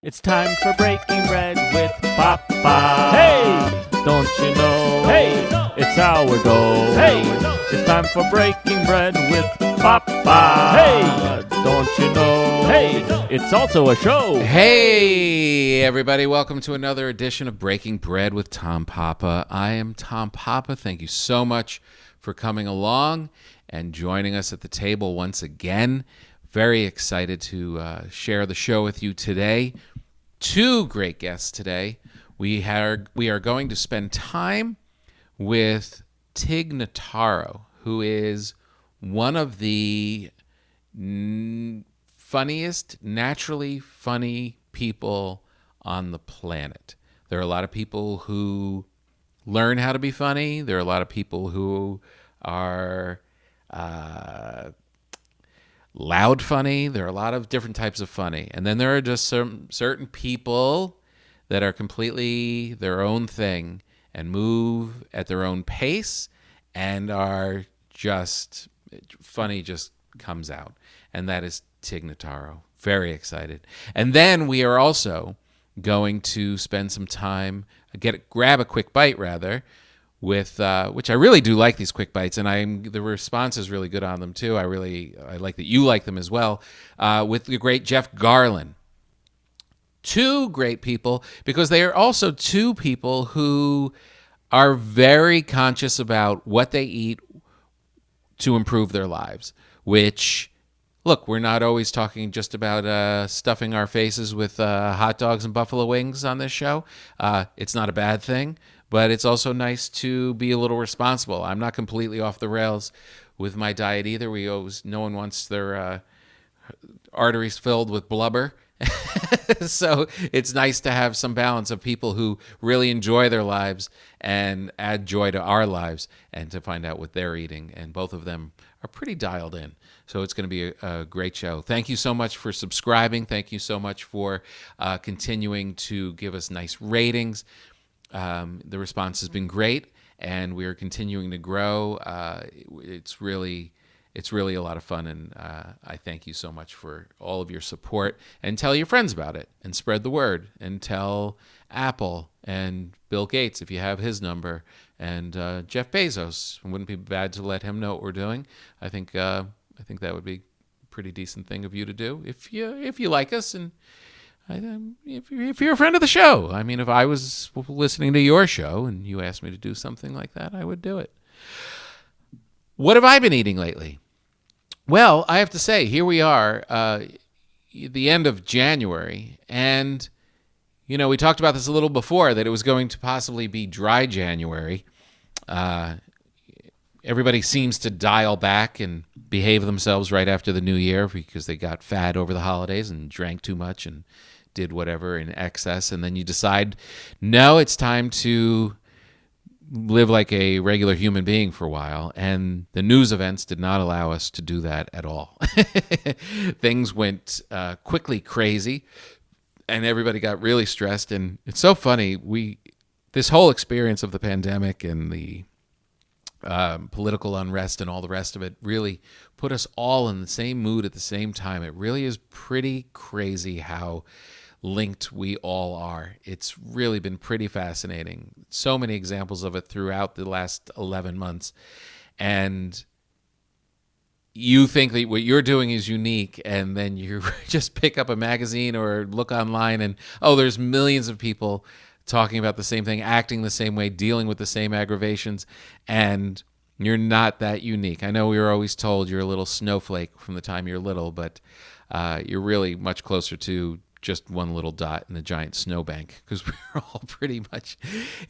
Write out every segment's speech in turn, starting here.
It's time for breaking bread with Papa. Hey, don't you know? Hey, it's our goal. Hey, it's time for breaking bread with Papa. Hey, don't you know? Hey, it's also a show. Hey, everybody. Welcome to another edition of Breaking Bread with Tom Papa. I am Tom Papa. Thank you so much for coming along and joining us at the table once again. Very excited to share the show with you today. Two great guests today. We are going to spend time with Tig Notaro, who is one of the funniest, naturally funny people on the planet. There are a lot of people who learn how to be funny. There are a lot of people who are loud funny. There are a lot of different types of funny. And then there are just some certain people that are completely their own thing and move at their own pace and are just funny, just comes out. And that is Tig Notaro. Very excited. And then we are also going to spend some time, grab a quick bite rather, with which I really do like these quick bites, and the response is really good on them too. I like that you like them as well. With the great Jeff Garlin. Two great people, because they are also two people who are very conscious about what they eat to improve their lives, which, look, we're not always talking just about stuffing our faces with hot dogs and buffalo wings on this show. It's not a bad thing, but it's also nice to be a little responsible. I'm not completely off the rails with my diet either. No one wants their arteries filled with blubber. So it's nice to have some balance of people who really enjoy their lives and add joy to our lives, and to find out what they're eating. And both of them are pretty dialed in. So it's going to be a great show. Thank you so much for subscribing. Thank you so much for continuing to give us nice ratings. The response has been great, and we are continuing to grow. It's really a lot of fun, and I thank you so much for all of your support. And tell your friends about it, and spread the word, and tell Apple and Bill Gates if you have his number, and Jeff Bezos. It wouldn't be bad to let him know what we're doing. I think that would be a pretty decent thing of you to do if you like us, and if you're a friend of the show. I mean, if I was listening to your show and you asked me to do something like that, I would do it. What have I been eating lately? Well, I have to say, here we are, the end of January, and we talked about this a little before, that it was going to possibly be dry January. Everybody seems to dial back and behave themselves right after the new year because they got fat over the holidays and drank too much and did whatever in excess, and then you decide, no, it's time to live like a regular human being for a while. And the news events did not allow us to do that at all. Things went quickly crazy, and everybody got really stressed. And it's so funny, this whole experience of the pandemic and the political unrest and all the rest of it really put us all in the same mood at the same time. It really is pretty crazy how linked we all are. It's really been pretty fascinating. So many examples of it throughout the last 11 months. And you think that what you're doing is unique, and then you just pick up a magazine or look online and, there's millions of people talking about the same thing, acting the same way, dealing with the same aggravations, and you're not that unique. I know we were always told you're a little snowflake from the time you're little, but you're really much closer to just one little dot in a giant snowbank, because we're all pretty much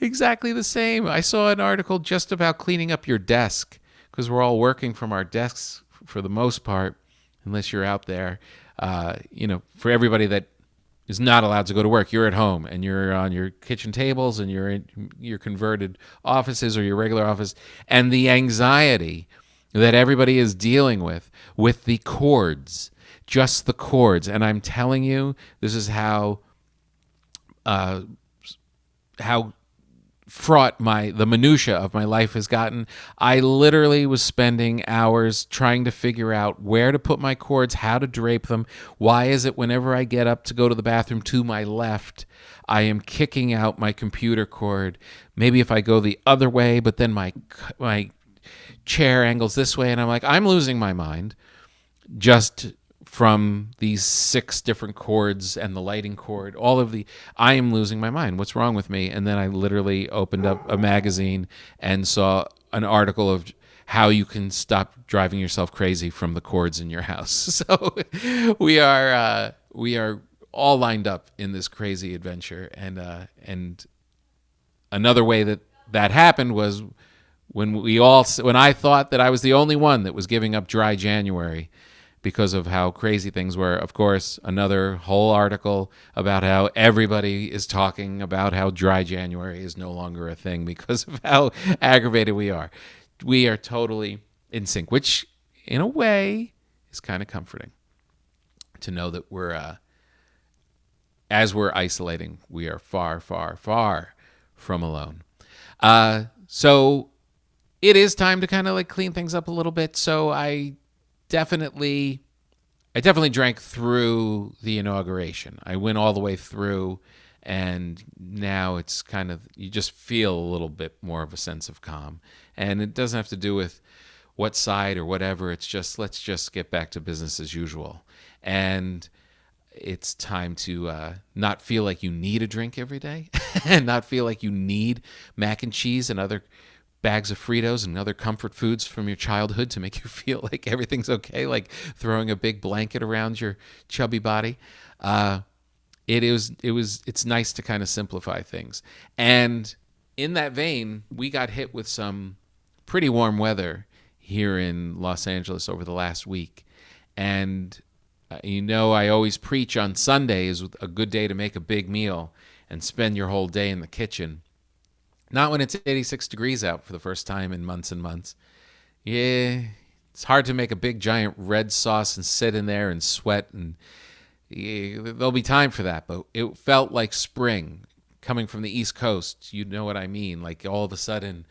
exactly the same. I saw an article just about cleaning up your desk, because we're all working from our desks for the most part, unless you're out there. For everybody that is not allowed to go to work, you're at home and you're on your kitchen tables and you're in your converted offices or your regular office, and the anxiety that everybody is dealing with the cords. Just the cords. And I'm telling you, this is how fraught the minutia of my life has gotten. I literally was spending hours trying to figure out where to put my cords, how to drape them. Why is it whenever I get up to go to the bathroom to my left, I am kicking out my computer cord? Maybe if I go the other way, but then my chair angles this way, and I'm like, I'm losing my mind just from these 6 different cords and the lighting cord, I am losing my mind. What's wrong with me? And then I literally opened up a magazine and saw an article of how you can stop driving yourself crazy from the cords in your house. So we are all lined up in this crazy adventure. And another way that happened was when I thought that I was the only one that was giving up dry January because of how crazy things were. Of course, another whole article about how everybody is talking about how dry January is no longer a thing because of how aggravated we are. We are totally in sync, which in a way is kind of comforting to know that as we're isolating, we are far, far, far from alone. So it is time to kind of like clean things up a little bit. So I definitely drank through the inauguration. I went all the way through, and now it's kind of, you just feel a little bit more of a sense of calm. And it doesn't have to do with what side or whatever. It's just, let's just get back to business as usual. And it's time to not feel like you need a drink every day and not feel like you need mac and cheese and other bags of Fritos and other comfort foods from your childhood to make you feel like everything's okay, like throwing a big blanket around your chubby body. It's nice to kind of simplify things. And in that vein, we got hit with some pretty warm weather here in Los Angeles over the last week. And I always preach on Sunday is a good day to make a big meal and spend your whole day in the kitchen. Not when it's 86 degrees out for the first time in months and months. Yeah, it's hard to make a big giant red sauce and sit in there and sweat. And there'll be time for that. But it felt like spring coming from the East Coast. You know what I mean? Like all of a sudden,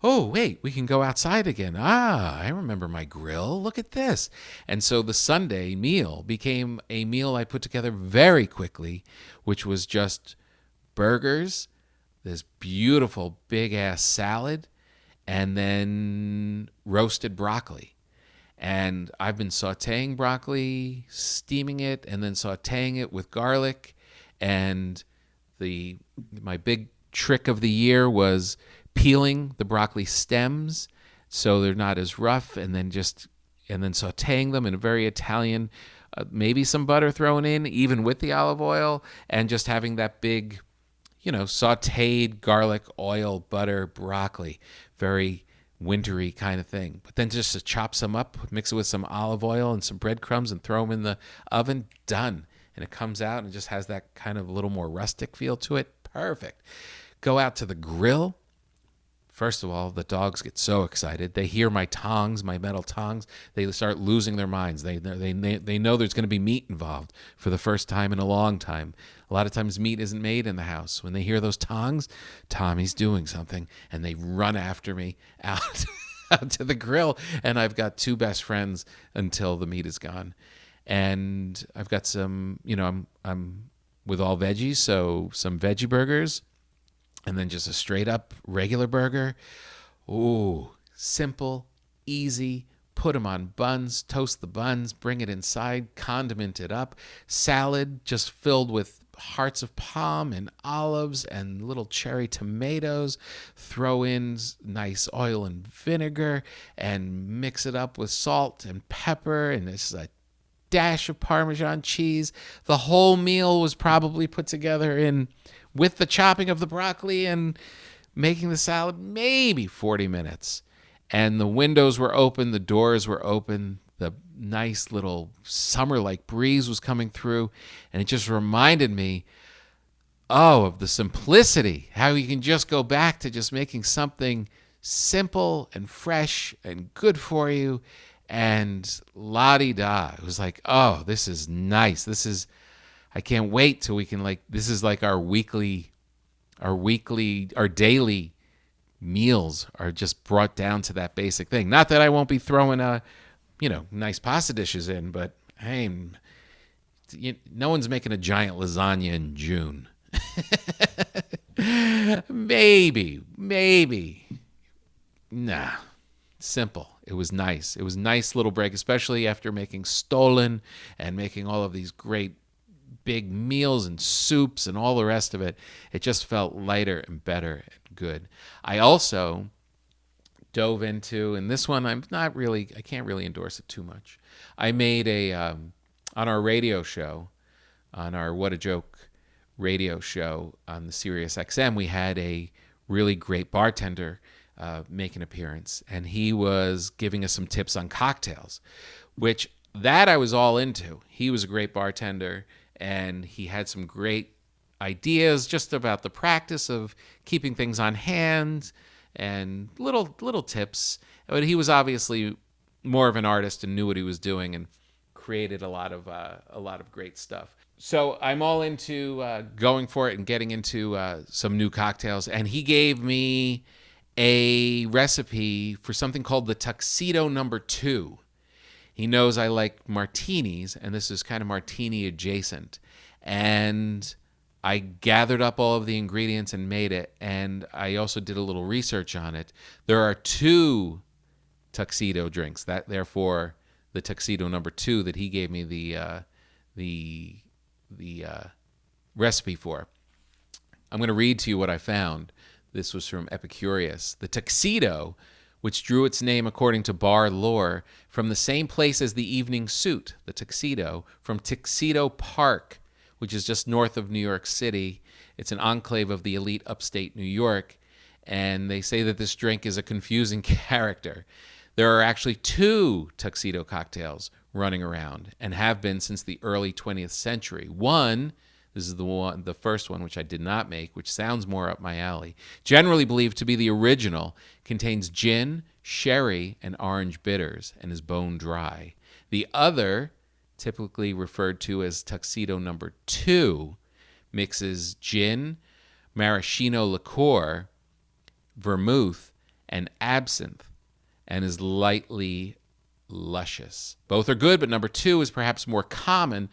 oh, wait, we can go outside again. I remember my grill. Look at this. And so the Sunday meal became a meal I put together very quickly, which was just burgers, this beautiful big-ass salad, and then roasted broccoli. And I've been sautéing broccoli, steaming it, and then sautéing it with garlic. And my big trick of the year was peeling the broccoli stems so they're not as rough, and then sautéing them in a very Italian, maybe some butter thrown in, even with the olive oil, and just having that big, sautéed garlic, oil, butter, broccoli, very wintry kind of thing. But then just to chop some up, mix it with some olive oil and some breadcrumbs and throw them in the oven, done. And it comes out and just has that kind of a little more rustic feel to it. Perfect. Go out to the grill. First of all, the dogs get so excited. They hear my tongs, my metal tongs. They start losing their minds. They know there's going to be meat involved for the first time in a long time. A lot of times meat isn't made in the house. When they hear those tongs, Tommy's doing something, and they run after me out to the grill. And I've got 2 best friends until the meat is gone. And I've got some, I'm with all veggies, so some veggie burgers. And then just a straight up regular burger. Ooh, simple, easy. Put them on buns, toast the buns, bring it inside, condiment it up. Salad just filled with hearts of palm and olives and little cherry tomatoes. Throw in nice oil and vinegar and mix it up with salt and pepper. And it's a dash of Parmesan cheese. The whole meal was probably put together with the chopping of the broccoli and making the salad, maybe 40 minutes. And the windows were open, the doors were open, the nice little summer-like breeze was coming through, and it just reminded me, of the simplicity, how you can just go back to just making something simple and fresh and good for you, and la-di-da. It was like, oh, this is nice. I can't wait till we can, this is like our weekly our daily meals are just brought down to that basic thing. Not that I won't be throwing nice pasta dishes in, but hey, no one's making a giant lasagna in June. Maybe. Nah. Simple. It was nice. It was a nice little break, especially after making Stollen and making all of these great big meals and soups and all the rest of it. It just felt lighter and better and good. I also dove into, and this one I can't really endorse it too much. I made on our radio show, on our What a Joke radio show on the Sirius XM, we had a really great bartender make an appearance, and he was giving us some tips on cocktails, which that I was all into. He was a great bartender, and he had some great ideas just about the practice of keeping things on hand and little tips. But he was obviously more of an artist and knew what he was doing and created a lot of great stuff. So I'm all into going for it and getting into some new cocktails. And he gave me a recipe for something called the Tuxedo Number 2. He knows I like martinis, and this is kind of martini adjacent. And I gathered up all of the ingredients and made it. And I also did a little research on it. There are 2 tuxedo drinks. Therefore, the Tuxedo Number 2 that he gave me the recipe for. I'm going to read to you what I found. This was from Epicurious. The tuxedo, which drew its name according to bar lore from the same place as the evening suit, the tuxedo, from Tuxedo Park, which is just north of New York City. It's an enclave of the elite upstate New York, and they say that this drink is a confusing character. There are actually 2 tuxedo cocktails running around and have been since the early 20th century. This is the first one, which I did not make, which sounds more up my alley. Generally believed to be the original, contains gin, sherry, and orange bitters, and is bone dry. The other, typically referred to as Tuxedo Number 2, mixes gin, maraschino liqueur, vermouth, and absinthe, and is lightly luscious. Both are good, but number 2 is perhaps more common.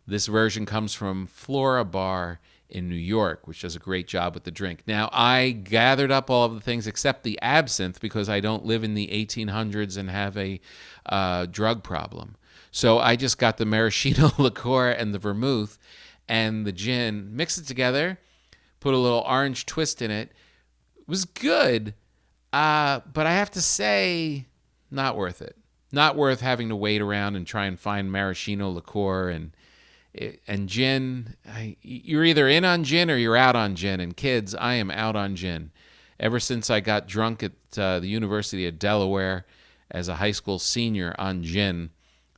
This version comes from Flora Bar in New York, which does a great job with the drink. Now, I gathered up all of the things except the absinthe because I don't live in the 1800s and have a drug problem. So I just got the maraschino liqueur and the vermouth and the gin, mixed it together, put a little orange twist in it. It was good, but I have to say, not worth it. Not worth having to wait around and try and find maraschino liqueur and gin. You're either in on gin or you're out on gin. And kids, I am out on gin. Ever since I got drunk at the University of Delaware as a high school senior on gin,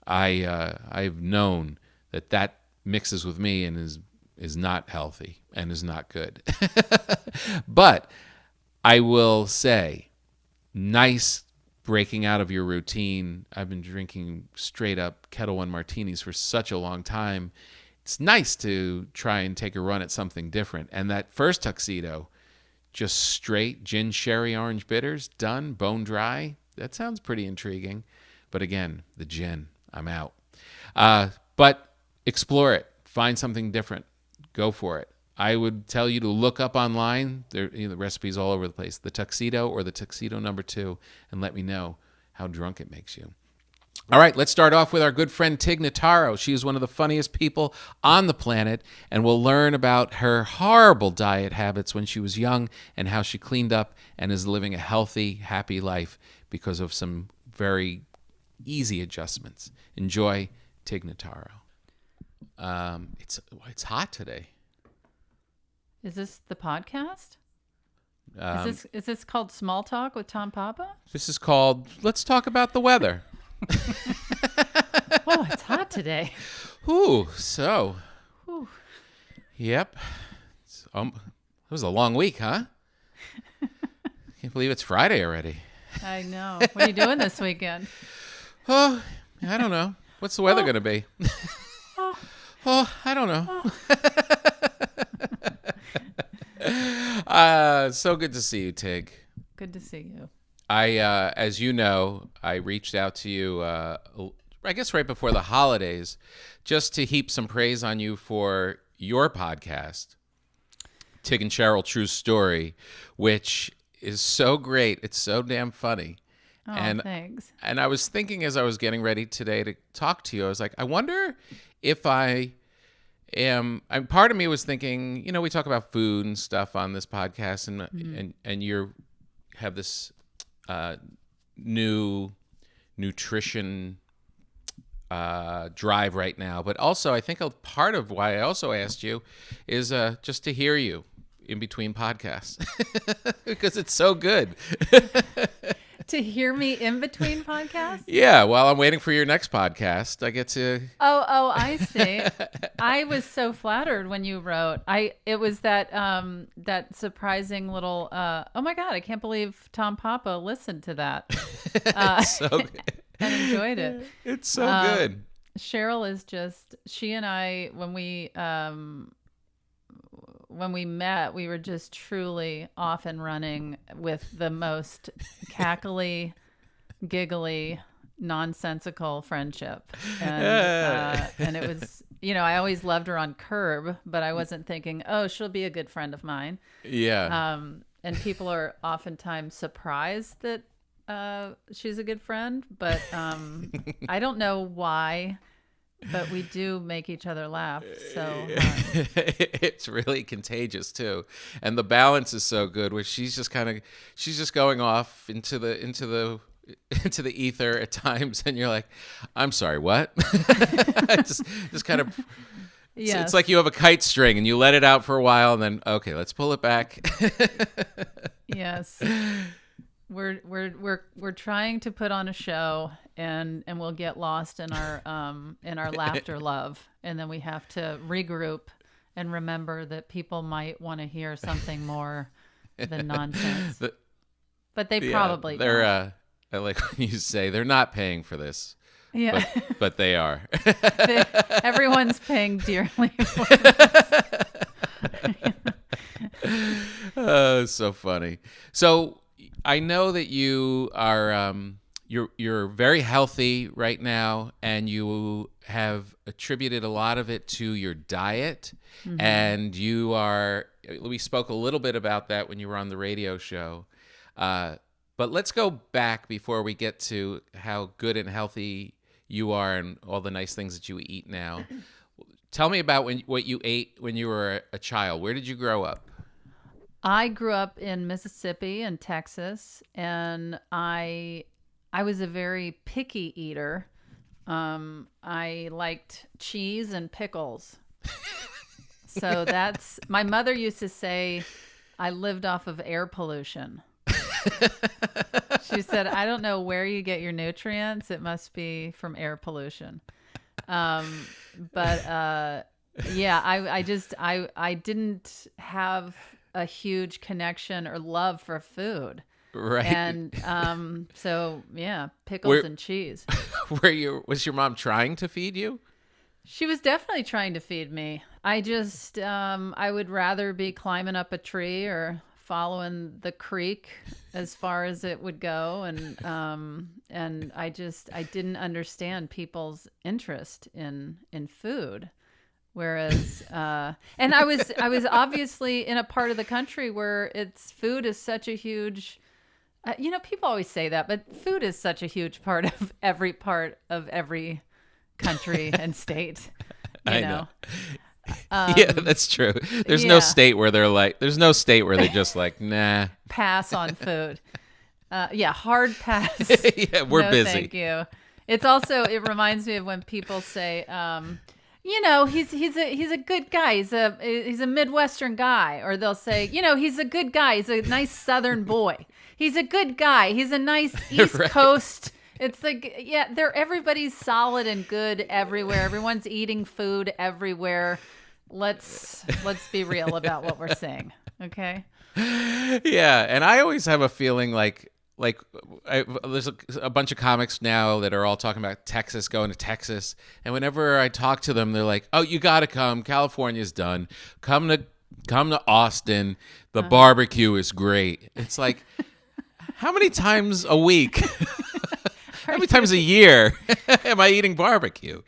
I've known that mixes with me and is not healthy and is not good. But I will say, nice breaking out of your routine. I've been drinking straight up Kettle One martinis for such a long time. It's nice to try and take a run at something different. And that first tuxedo, just straight gin, sherry, orange bitters, done, bone dry. That sounds pretty intriguing. But again, the gin, I'm out. But explore it. Find something different. Go for it. I would tell you to look up online. The recipes all over the place. The Tuxedo or the Tuxedo Number 2, and let me know how drunk it makes you. All right, let's start off with our good friend Tig Notaro. She is one of the funniest people on the planet, and we'll learn about her horrible diet habits when she was young and how she cleaned up and is living a healthy, happy life because of some very easy adjustments. Enjoy Tig Notaro. It's hot today. Is this the podcast? Is this called Small Talk with Tom Papa? This is called Let's Talk About the Weather. Oh, it's hot today. Ooh. Yep. It was a long week, huh? Can't believe it's Friday already. I know. What are you doing this weekend? Oh, I don't know. What's the weather going to be? I don't know. So good to see you, Tig. Good to see you. As you know, I reached out to you, I guess right before the holidays, just to heap some praise on you for your podcast, Tig and Cheryl True Story, which is so great. It's so damn funny. Oh, thanks. And I was thinking as I was getting ready today to talk to you, I was like, I wonder if I am. Part of me was thinking, we talk about food and stuff on this podcast, and you have this new nutrition drive right now. But also, I think a part of why I also asked you is just to hear you in between podcasts because it's so good. To hear me in between podcasts? Yeah, while I'm waiting for your next podcast, I get to. Oh, I see. I was so flattered when you wrote. It was that surprising little. Oh my God! I can't believe Tom Papa listened to that. It's so good. And enjoyed it. It's so good. Cheryl is just. She and I, when we met, we were just truly off and running with the most cackly, giggly, nonsensical friendship. And it was, I always loved her on Curb, but I wasn't thinking, oh, she'll be a good friend of mine. Yeah. And people are oftentimes surprised that she's a good friend, but I don't know why. But we do make each other laugh so hard. It's really contagious too, and the balance is so good. Where she's just going off into the ether at times, and you're like, "I'm sorry, what?" just kind of. Yes. It's like you have a kite string and you let it out for a while, and then okay, let's pull it back. Yes. We're trying to put on a show, and we'll get lost in our laughter love, and then we have to regroup and remember that people might want to hear something more than nonsense. But they probably they're don't. I like when you say they're not paying for this. Yeah, but they are. Everyone's paying dearly for this. Oh, so funny. So I know that you are you're very healthy right now, and you have attributed a lot of it to your diet. Mm-hmm. And we spoke a little bit about that when you were on the radio show. But let's go back before we get to how good and healthy you are and all the nice things that you eat now. Tell me about what you ate when you were a child. Where did you grow up? I grew up in Mississippi and Texas, and I was a very picky eater. I liked cheese and pickles. So my mother used to say I lived off of air pollution. She said, I don't know where you get your nutrients. It must be from air pollution. Yeah, I didn't have a huge connection or love for food. Right. And so yeah, pickles and cheese. Was your mom trying to feed you? She was definitely trying to feed me. I just I would rather be climbing up a tree or following the creek as far as it would go, and I didn't understand people's interest in food. Whereas, and I was obviously in a part of the country where food is such a huge, people always say that, but food is such a huge part of every country and state. I know. Yeah, that's true. There's no state where there's no state where they're just like, nah. Pass on food. Hard pass. Yeah, we're busy. Thank you. It reminds me of when people say, he's a good guy. He's a Midwestern guy. Or they'll say, he's a good guy. He's a nice Southern boy. He's a good guy. He's a nice East Right. Coast. It's like, everybody's solid and good everywhere. Everyone's eating food everywhere. Let's be real about what we're saying. Okay. Yeah. And I always have a feeling like there's a bunch of comics now that are all talking about going to Texas. And whenever I talk to them, they're like, oh, you got to come. California's done. Come to come to Austin. The barbecue is great. It's like, how many times a week? How many times a year am I eating barbecue?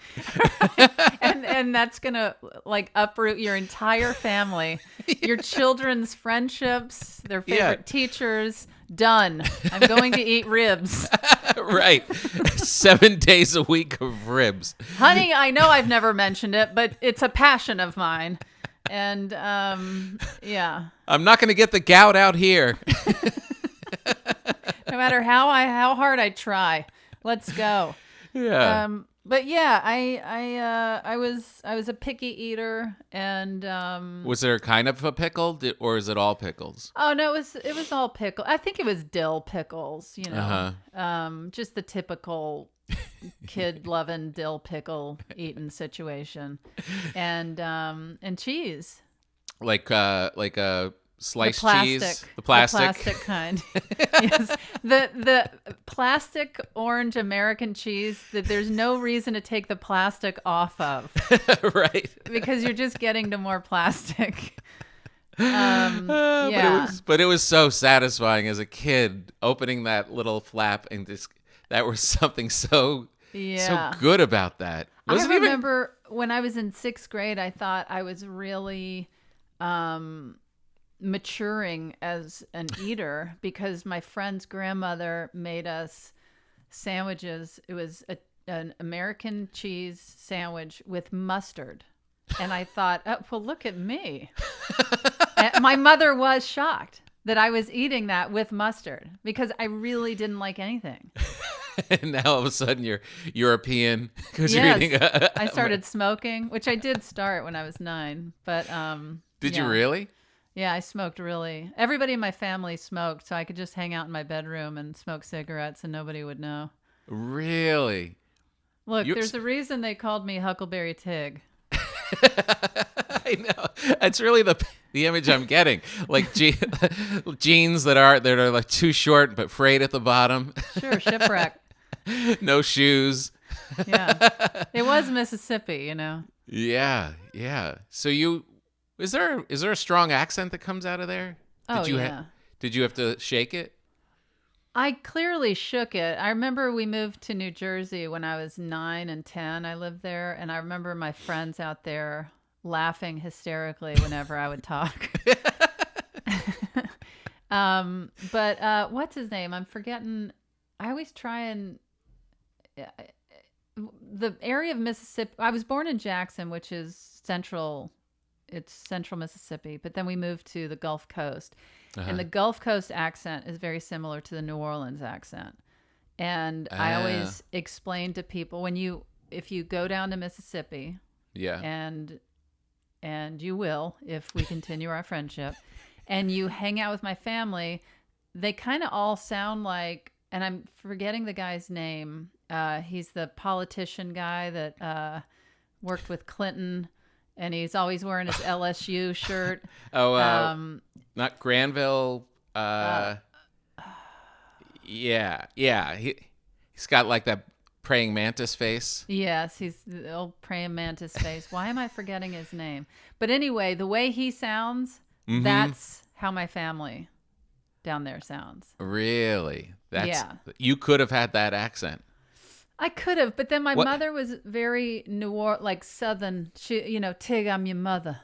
And that's gonna like uproot your entire family, your children's friendships, their favorite teachers. Done. I'm going to eat ribs. Right. 7 days a week of ribs. Honey, I know I've never mentioned it, but it's a passion of mine. And yeah. I'm not going to get the gout out here. No matter how hard I try. Let's go. Yeah. But yeah, I was a picky eater, and was there kind of a pickle, or is it all pickles? oh no, it was all pickle. I think it was dill pickles, you know, just the typical kid loving dill pickle eating situation, and cheese, like a sliced cheese, the plastic kind. Yes, the plastic orange American cheese that there's no reason to take the plastic off of, right? Because you're just getting to more plastic. But it was so satisfying as a kid opening that little flap, and that was something so good about that. I remember when I was in 6th grade, I thought I was really maturing as an eater because my friend's grandmother made us sandwiches. It was an American cheese sandwich with mustard. And I thought, oh, well, look at me. And my mother was shocked that I was eating that with mustard because I really didn't like anything. And now all of a sudden you're European because Yes, you're eating I started smoking, which I did start when I was 9. But Did you really? Yeah, I smoked really. Everybody in my family smoked, so I could just hang out in my bedroom and smoke cigarettes and nobody would know. Really? Look, there's a reason they called me Huckleberry Tig. I know. That's really the image I'm getting. Like jeans that are like too short but frayed at the bottom. Sure, shipwreck. No shoes. Yeah. It was Mississippi, you know. Yeah, yeah. So is there a strong accent that comes out of there? Did you have to shake it? I clearly shook it. I remember we moved to New Jersey when I was 9 and 10. I lived there, and I remember my friends out there laughing hysterically whenever I would talk. But what's his name? I'm forgetting. I always try and the area of Mississippi. I was born in Jackson, which is central. It's central Mississippi, but then we moved to the Gulf Coast. And the Gulf Coast accent is very similar to the New Orleans accent. And I always explain to people if you go down to Mississippi, and you will if we continue our friendship, and you hang out with my family, they kind of all sound like, and I'm forgetting the guy's name. He's the politician guy that worked with Clinton. And he's always wearing his LSU shirt. Not Granville. Yeah. He's got like that praying mantis face. Yes, he's the old praying mantis face. Why am I forgetting his name? But anyway, the way he sounds, that's how my family down there sounds. Really? You could have had that accent. I could have, but then my mother was very like Southern. She, Tig, I'm your mother.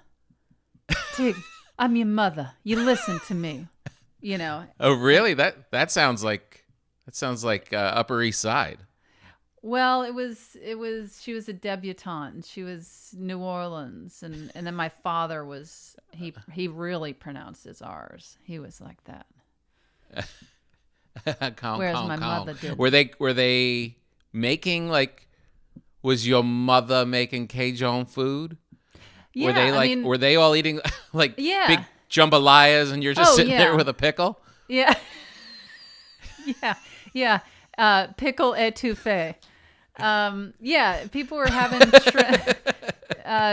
Tig, I'm your mother. You listen to me. Oh, really? That sounds like Upper East Side. Well, it was. She was a debutante. She was New Orleans, and then my father was. He really pronounced his R's. He was like that. Whereas my mother didn't. Were they making was your mother making Cajun food? Yeah, were they all eating big jambalayas and you're just sitting there with a pickle? Yeah. Yeah. Pickle etouffee. People were having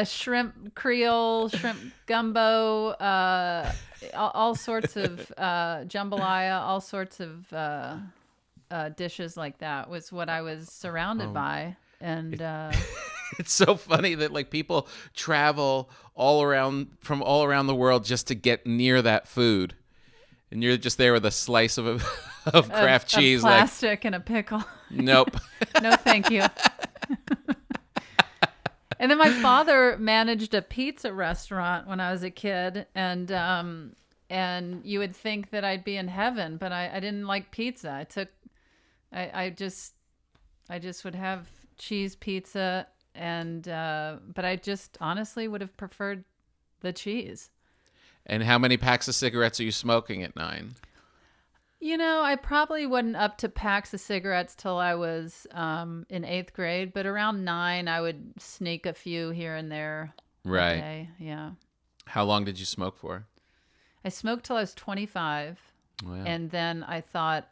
shrimp Creole, shrimp gumbo, all sorts of jambalaya, all sorts of dishes like that was what I was surrounded by. And It's so funny that like people travel from all around the world just to get near that food, and you're just there with a slice of of craft cheese, plastic and a pickle. Nope. No, thank you. And then my father managed a pizza restaurant when I was a kid, and you would think that I'd be in heaven, but I didn't like pizza. I just would have cheese pizza, and but I just honestly would have preferred the cheese. And how many packs of cigarettes are you smoking at 9? I probably wasn't up to packs of cigarettes till I was in 8th grade, but around 9, I would sneak a few here and there. Right. Okay, yeah. How long did you smoke for? I smoked till I was 25, Wow. and then I thought,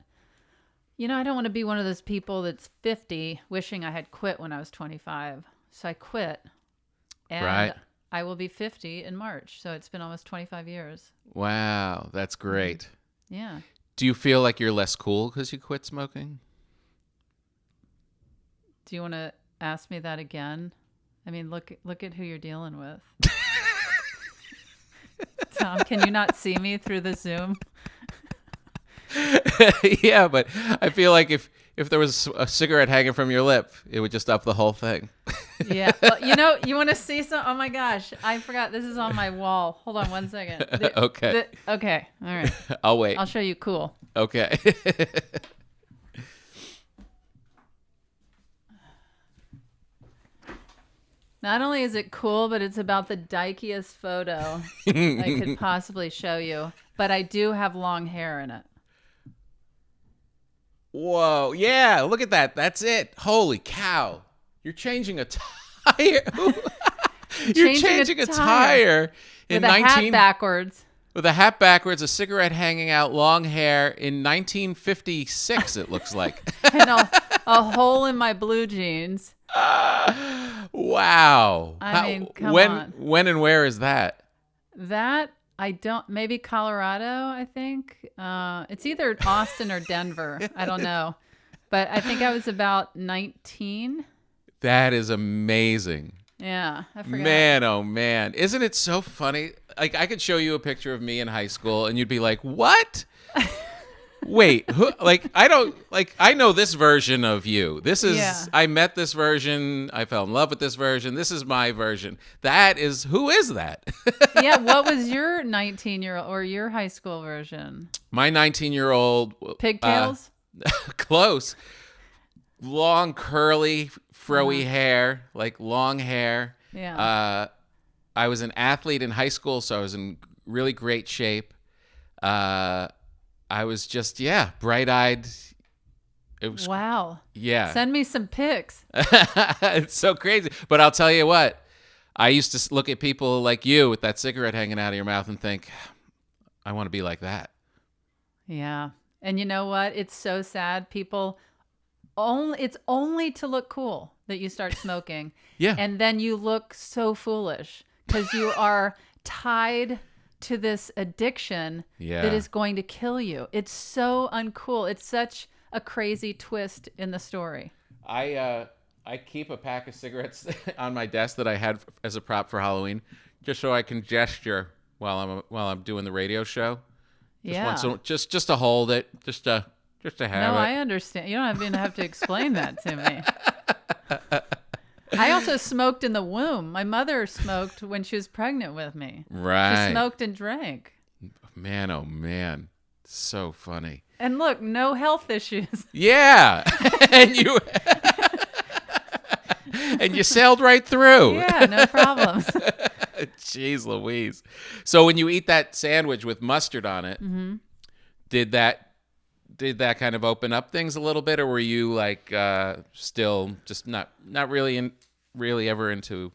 I don't want to be one of those people that's 50 wishing I had quit when I was 25. So I quit, and Right. I will be 50 in March. So it's been almost 25 years. Wow, that's great. Yeah. Do you feel like you're less cool because you quit smoking? Do you want to ask me that again? I mean, look at who you're dealing with. Tom, can you not see me through the Zoom? Yeah, but I feel like if there was a cigarette hanging from your lip, it would just up the whole thing. Yeah. Well, you want to see some? Oh my gosh, I forgot. This is on my wall. Hold on one second. Okay. Okay. All right. I'll wait. I'll show you cool. Okay. Not only is it cool, but it's about the dykiest photo I could possibly show you. But I do have long hair in it. Whoa. Yeah, look at that. That's it. Holy cow. You're changing a tire. You're changing a tire in with a hat backwards. With a hat backwards, a cigarette hanging out, long hair in 1956, it looks like. And a hole in my blue jeans. Wow. I mean, come on. When and where is that? That, I don't, maybe Colorado, I think. It's either Austin or Denver. I don't know. But I think I was about 19. That is amazing. Yeah, I forgot. Man, oh man. Isn't it so funny? Like, I could show you a picture of me in high school and you'd be like, what? Wait, I know this version of you. This is, Yeah. I met this version. I fell in love with this version. This is my version. Who is that? Yeah, what was your 19-year-old or your high school version? My 19-year-old. Pigtails? Close. Long, curly, froey hair, like long hair. Yeah. I was an athlete in high school, so I was in really great shape. I was just, bright-eyed. It was, wow. Yeah. Send me some pics. It's so crazy. But I'll tell you what, I used to look at people like you with that cigarette hanging out of your mouth and think, I want to be like that. Yeah. And you know what? It's so sad. It's only to look cool that you start smoking. Yeah. And then you look so foolish because you are tied to this addiction that is going to kill you. It's so uncool. It's such a crazy twist in the story. I keep a pack of cigarettes on my desk that I had as a prop for Halloween, just so I can gesture while I'm doing the radio show. Just to hold it, just to have it. No, I understand. You don't even have to explain that to me. I also smoked in the womb. My mother smoked when she was pregnant with me. Right. She smoked and drank. Man, oh man. So funny. And look, no health issues. Yeah. and you sailed right through. Yeah, no problems. Jeez Louise. So when you eat that sandwich with mustard on it, did that kind of open up things a little bit, or were you like still just not really ever into?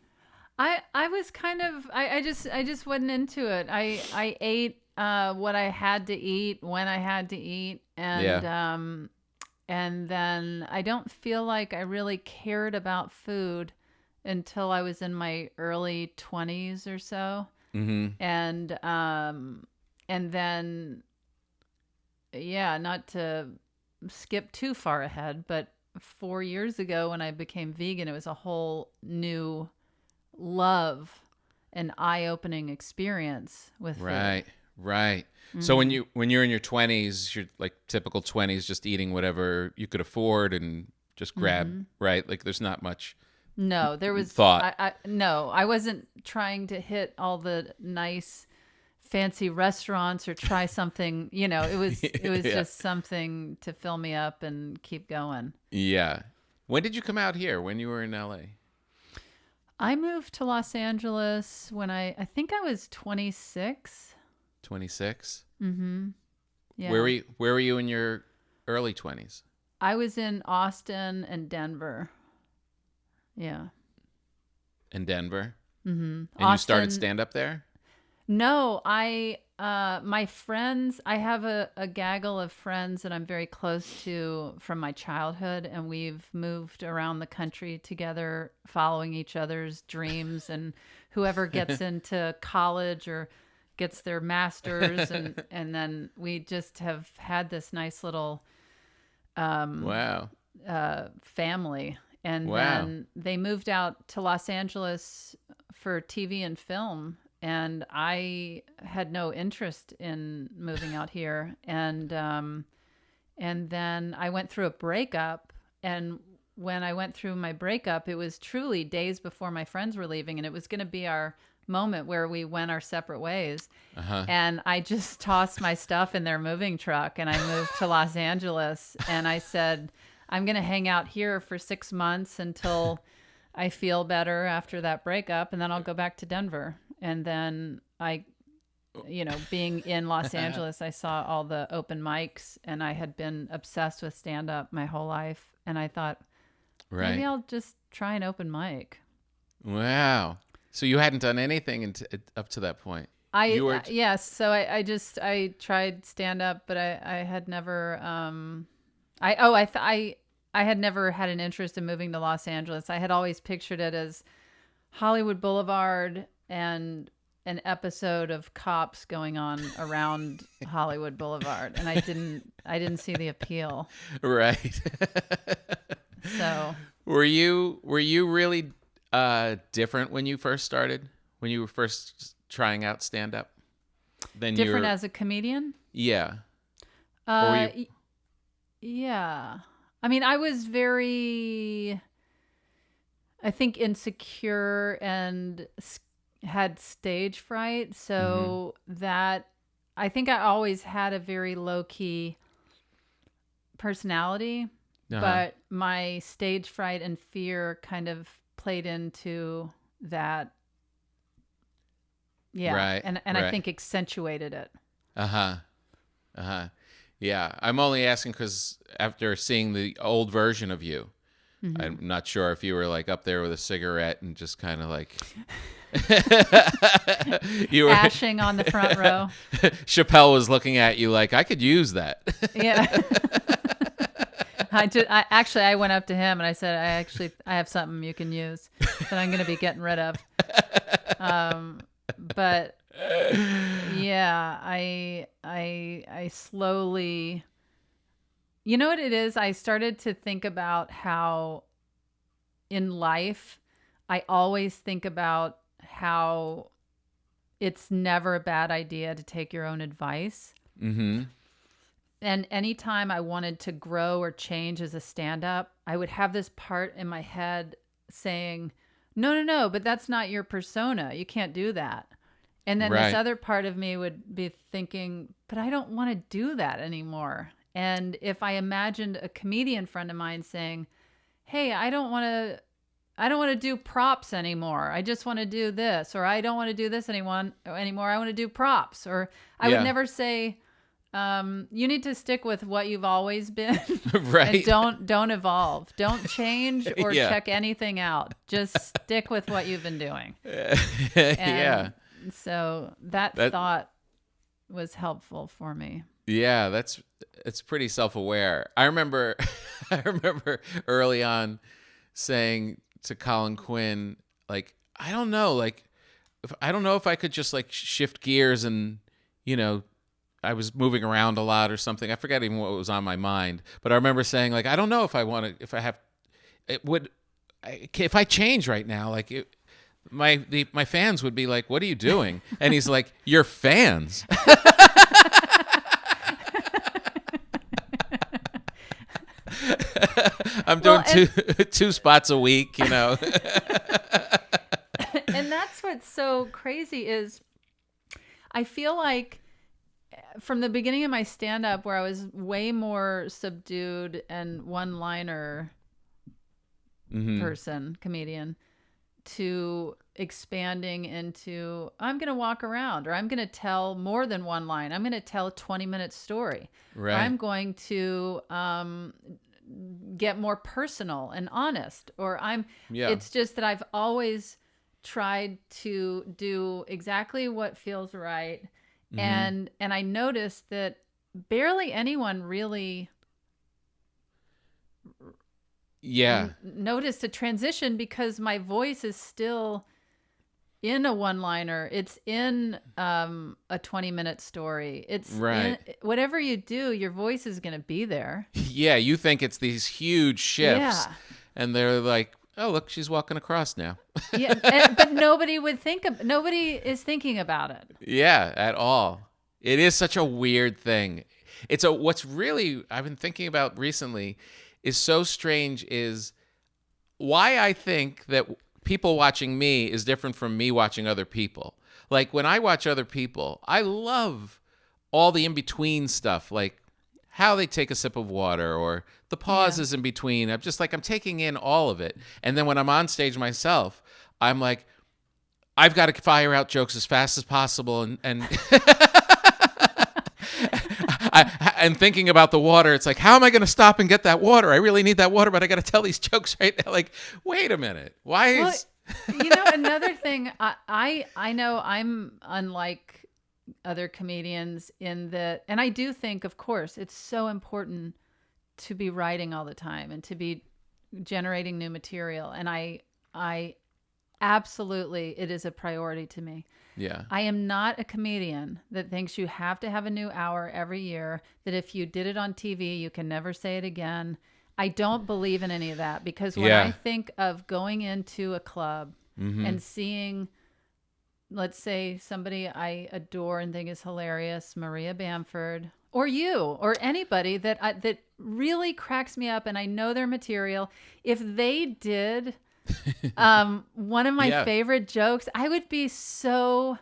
I was kind of I just wasn't into it. I ate what I had to eat when I had to eat, and then I don't feel like I really cared about food until I was in my early 20s or so. Mm-hmm. And then, not to skip too far ahead, but 4 years ago when I became vegan, it was a whole new love and eye-opening experience with food. Right. So when you're in your 20s, you're like typical 20s, just eating whatever you could afford and just grab, right? Like there's not much No, there was thought. no, I wasn't trying to hit all the nice fancy restaurants or try something, it was Yeah. just something to fill me up and keep going. Yeah. When did you come out here? When you were in LA? I moved to Los Angeles when I think I was 26. 26? Yeah. Where were you in your early 20s? I was in Austin and Denver. Yeah. In Denver? And Austin, you started stand up there? No, my friends, I have a gaggle of friends that I'm very close to from my childhood, and we've moved around the country together, following each other's dreams, and whoever gets into college or gets their master's, and then we just have had this nice little Wow. family. And Wow. then they moved out to Los Angeles for TV and film. And I had no interest in moving out here. And then I went through a breakup. And when I went through my breakup, it was truly days before my friends were leaving. And it was going to be our moment where we went our separate ways. And I just tossed my stuff in their moving truck and I moved to Los Angeles. And I said, I'm going to hang out here for 6 months until I feel better after that breakup. And then I'll go back to Denver. And then being in Los Angeles, I saw all the open mics and I had been obsessed with stand-up my whole life. And I thought, maybe I'll just try an open mic. Wow. So you hadn't done anything up to that point? Yes. So I tried stand-up, but I had never, I had never had an interest in moving to Los Angeles. I had always pictured it as Hollywood Boulevard and an episode of Cops going on around Hollywood Boulevard, and I didn't see the appeal. Right. So were you really different when you first started? When you were first trying out stand up? Different as a comedian? Yeah. Or were you... Yeah. I mean, I was very, I think, insecure and had stage fright. So that, I think I always had a very low-key personality, but my stage fright and fear kind of played into that. Yeah. Right. And I think accentuated it. Yeah, I'm only asking because after seeing the old version of you, I'm not sure if you were like up there with a cigarette and just kind of like you were ashing on the front row. Chappelle was looking at you like, I could use that. Yeah. I went up to him and I said, I have something you can use that I'm going to be getting rid of. But yeah, I slowly, you know what it is? I started to think about how in life, I always think about how it's never a bad idea to take your own advice. And anytime I wanted to grow or change as a stand-up, I would have this part in my head saying, no, but that's not your persona. You can't do that. And then this other part of me would be thinking, but I don't want to do that anymore. And if I imagined a comedian friend of mine saying, hey, I don't want to do props anymore. I just want to do this, or I don't want to do this anymore. I want to do props. Or I would never say, you need to stick with what you've always been. Right. And don't evolve. Don't change or check anything out. Just stick with what you've been doing. Yeah. So that thought was helpful for me. Yeah, it's pretty self-aware. I remember early on saying to Colin Quinn, like, I don't know if I could just like shift gears and, I was moving around a lot or something. I forget even what was on my mind, but I remember saying like, I don't know if I want to, if I have, it would, if I change right now, like my fans would be like, what are you doing? And he's like, your fans. I'm doing two spots a week, you know. And that's what's so crazy is I feel like from the beginning of my stand-up, where I was way more subdued and one-liner comedian, to expanding into, I'm going to walk around, or I'm going to tell more than one line. I'm going to tell a 20-minute story. Right. I'm going to get more personal and honest, or it's just that I've always tried to do exactly what feels right. And I noticed that barely anyone really noticed a transition, because my voice is still in a one-liner. It's in a 20-minute story. It's whatever you do, your voice is going to be there. Yeah, you think it's these huge shifts, and they're like, oh, look, she's walking across now. But nobody is thinking about it. Yeah, at all. It is such a weird thing. What's really I've been thinking about recently is so strange is why I think that people watching me is different from me watching other people. Like when I watch other people, I love all the in-between stuff, like how they take a sip of water or the pauses in between. I'm taking in all of it. And then when I'm on stage myself, I'm like, I've got to fire out jokes as fast as possible. And and thinking about the water, it's like, how am I going to stop and get that water? I really need that water, but I got to tell these jokes right now. Like, wait a minute. Why is... Another thing, I know I'm unlike other comedians in that, and I do think, of course, it's so important to be writing all the time and to be generating new material. And I absolutely, it is a priority to me. Yeah. I am not a comedian that thinks you have to have a new hour every year, that if you did it on TV, you can never say it again. I don't believe in any of that, because when I think of going into a club and seeing, let's say, somebody I adore and think is hilarious, Maria Bamford, or you, or anybody that really cracks me up, and I know their material, if they did one of my favorite jokes, I would be so...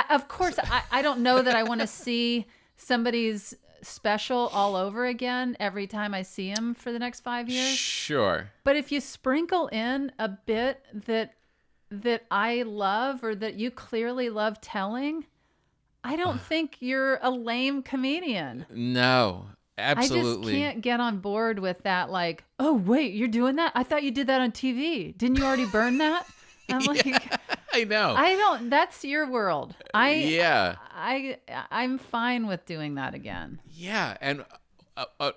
of course, I don't know that I want to see somebody's special all over again every time I see him for the next 5 years. Sure. But if you sprinkle in a bit that I love, or that you clearly love telling, I don't think you're a lame comedian. No, absolutely. I just can't get on board with that. Like, oh, wait, you're doing that? I thought you did that on TV. Didn't you already burn that? I'm like, I know. I don't. That's your world. I'm fine with doing that again. Yeah, and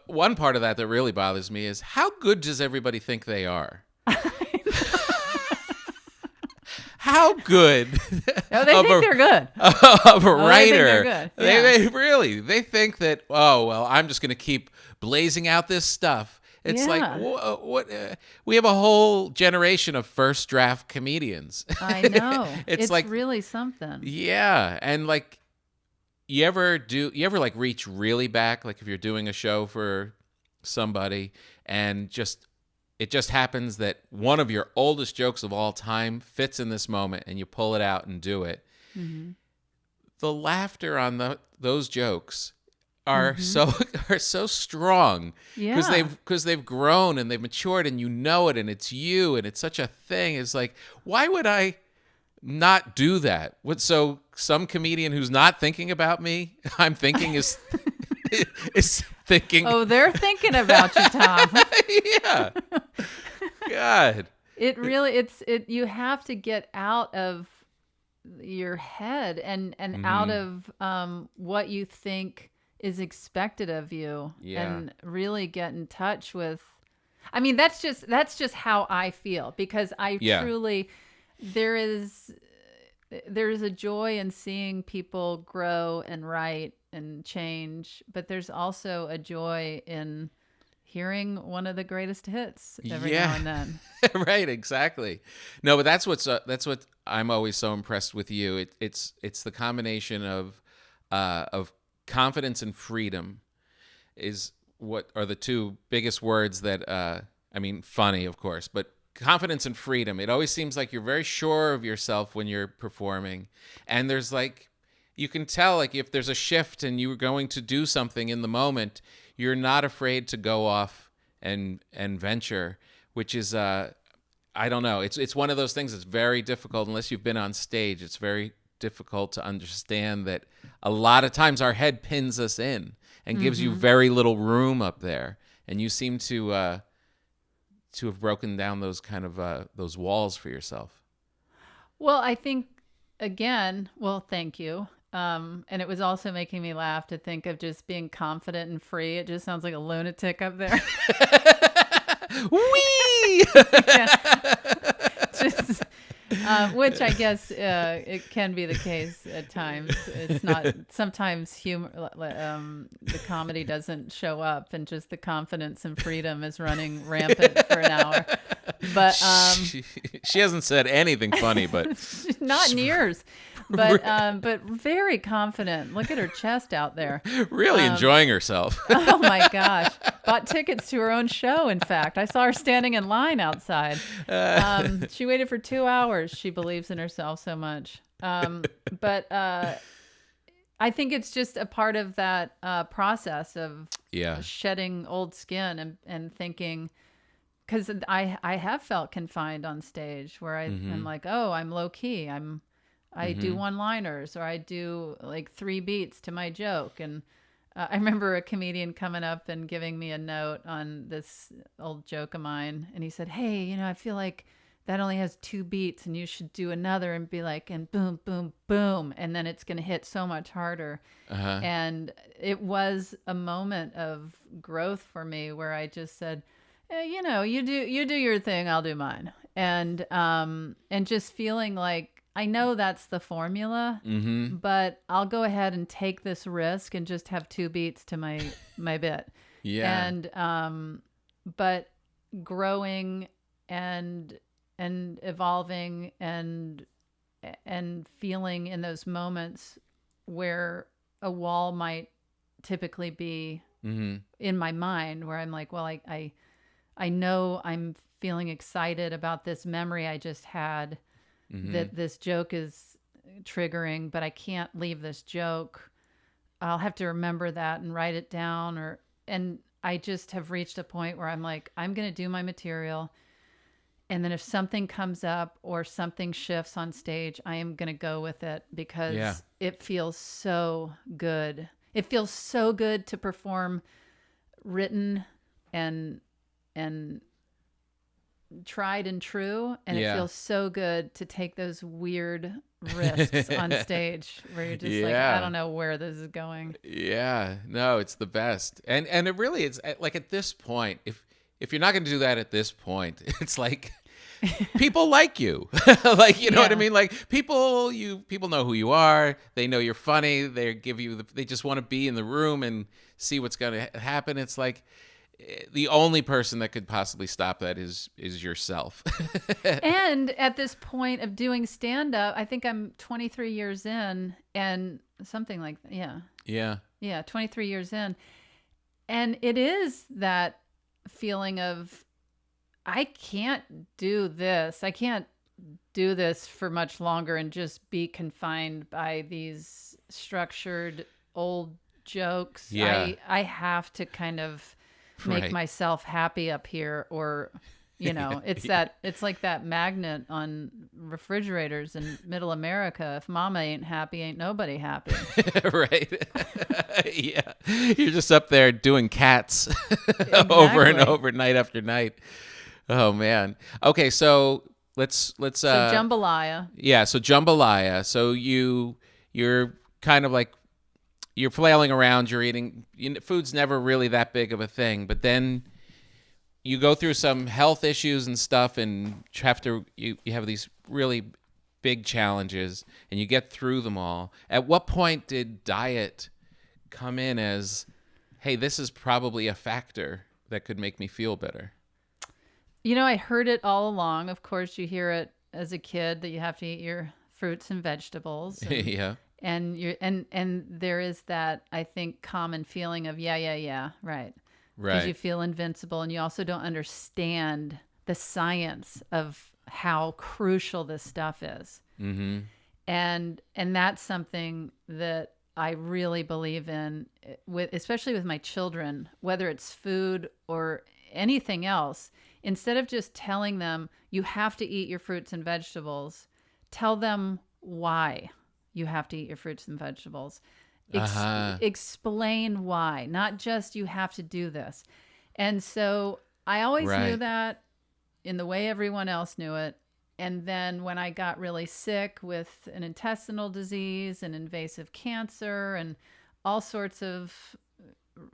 one part of that really bothers me is how good does everybody think they are? How good? No, they think they're good. Of a writer. They think they're good. They think that, oh, well, I'm just going to keep blazing out this stuff. It's like, what? We have a whole generation of first draft comedians. I know. It's like really something. Yeah, and like, you ever like reach really back, like if you're doing a show for somebody and it just happens that one of your oldest jokes of all time fits in this moment, and you pull it out and do it. Mm-hmm. The laughter on those jokes are so strong, because they've grown and they've matured, and you know it, and it's you, and it's such a thing. It's like, why would I not do that? So some comedian who's not thinking about me, I'm thinking is thinking. Oh, they're thinking about you, Tom. Yeah. God. It really, you have to get out of your head and out of what you think is expected of you, and really get in touch with. I mean, that's just how I feel, because I truly, there is, there's a joy in seeing people grow and write and change, but there's also a joy in hearing one of the greatest hits every now and then. Right, exactly. No, but that's what I'm always so impressed with you. It's the combination of confidence and freedom is what are the two biggest words that I mean, funny, of course, but confidence and freedom. It always seems like you're very sure of yourself when you're performing, and there's like, you can tell like if there's a shift and you're going to do something in the moment, you're not afraid to go off and venture, which is I don't know. It's one of those things that's very difficult unless you've been on stage. It's very difficult to understand that a lot of times our head pins us in and gives you very little room up there, and you seem to have broken down those kind of those walls for yourself. Well, I think again, well, thank you. And it was also making me laugh to think of just being confident and free. It just sounds like a lunatic up there. Whee! Just, which I guess it can be the case at times. It's not, sometimes humor, the comedy doesn't show up, and just the confidence and freedom is running rampant for an hour. But she hasn't said anything funny, but not in years. But very confident. Look at her chest out there. Really enjoying herself. Oh my gosh. Bought tickets to her own show, in fact. I saw her standing in line outside. She waited for 2 hours. She believes in herself so much. But I think it's just a part of that process of shedding old skin and thinking, because I have felt confined on stage where I'm like, oh, I'm low key. I do one-liners, or I do like 3 beats to my joke. And I remember a comedian coming up and giving me a note on this old joke of mine. And he said, hey, I feel like that only has 2 beats and you should do another and be like, and boom, boom, boom. And then it's going to hit so much harder. And it was a moment of growth for me where I just said, you do your thing, I'll do mine. And just feeling like, I know that's the formula, but I'll go ahead and take this risk and just have 2 beats to my bit. Yeah. And but growing and evolving and feeling in those moments where a wall might typically be in my mind, where I'm like, well, I know I'm feeling excited about this memory I just had. That this joke is triggering, but I can't leave this joke. I'll have to remember that and write it down, and I just have reached a point where I'm like, I'm going to do my material. And then if something comes up or something shifts on stage, I am going to go with it, because it feels so good. It feels so good to perform written and tried and true, and it feels so good to take those weird risks on stage where you're just like, I don't know where this is going. No, it's the best. And it really is, like, at this point, if you're not going to do that at this point, it's like people like you. Like, you know what I mean? Like, people know who you are. They know you're funny. They give you they just want to be in the room and see what's going to happen. It's like, the only person that could possibly stop that is yourself. And at this point of doing stand-up, I think I'm 23 years in, and something like that. Yeah, 23 years in. And it is that feeling of, I can't do this. I can't do this for much longer and just be confined by these structured old jokes. I have to kind of make myself happy up here, or it's like that magnet on refrigerators in middle America. If mama ain't happy, ain't nobody happy. Right. Yeah, you're just up there doing cats over and over, night after night. Oh man. Okay, so let's so jambalaya. So jambalaya. So you're kind of like, you're flailing around, you're eating, food's never really that big of a thing, but then you go through some health issues and stuff, and you have these really big challenges, and you get through them all. At what point did diet come in as, hey, this is probably a factor that could make me feel better? I heard it all along. Of course, you hear it as a kid that you have to eat your fruits and vegetables. And, Yeah. and there is that, I think, common feeling of yeah, right. Because Right. you feel invincible, and you also don't understand the science of how crucial this stuff is. Mm-hmm. And that's something that I really believe in, especially with my children, whether it's food or anything else. Instead of just telling them you have to eat your fruits and vegetables, tell them why you have to eat your fruits and vegetables. Explain why, not just you have to do this. And so I always knew that in the way everyone else knew it. And then when I got really sick with an intestinal disease and invasive cancer and all sorts of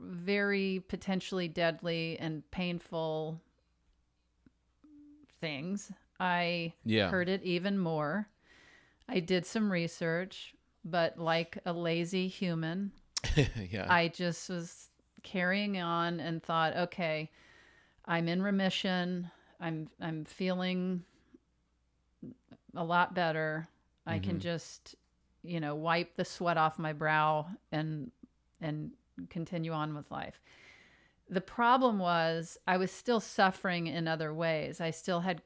very potentially deadly and painful things, I heard it even more. I did some research, but like a lazy human, I just was carrying on and thought, okay, I'm in remission. I'm feeling a lot better. I can just, wipe the sweat off my brow and continue on with life. The problem was I was still suffering in other ways. I still had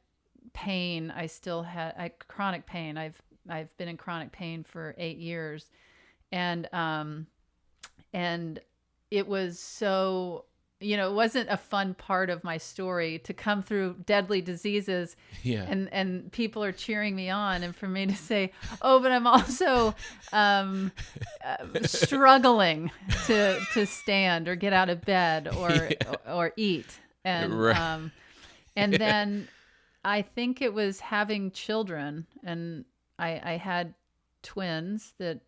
pain. I had chronic pain. I've been in chronic pain for 8 years. And it was so, it wasn't a fun part of my story to come through deadly diseases and people are cheering me on, and for me to say, oh, but I'm also struggling to stand or get out of bed or eat. And then I think it was having children, and I had twins that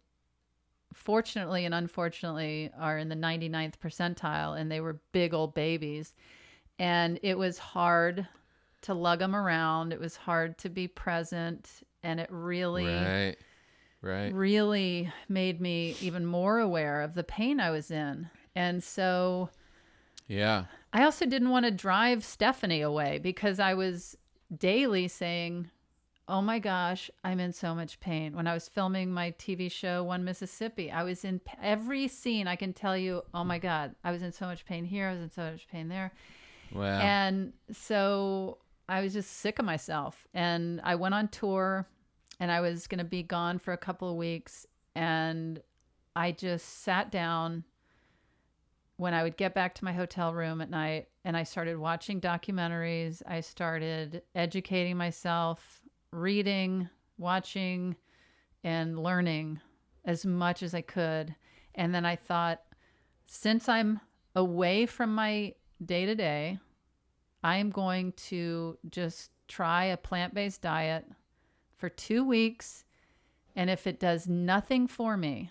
fortunately and unfortunately are in the 99th percentile, and they were big old babies, and it was hard to lug them around. It was hard to be present, and it really really made me even more aware of the pain I was in. And so I also didn't want to drive Stephanie away, because I was daily saying, oh my gosh, I'm in so much pain. When I was filming my TV show, One Mississippi, I was in every scene. I can tell you, oh my God, I was in so much pain here. I was in so much pain there. Wow. And so I was just sick of myself. And I went on tour, and I was going to be gone for a couple of weeks. And I just sat down when I would get back to my hotel room at night, and I started watching documentaries. I started educating myself, reading, watching, and learning as much as I could. And then I thought, since I'm away from my day-to-day, I'm going to just try a plant-based diet for 2 weeks. And if it does nothing for me,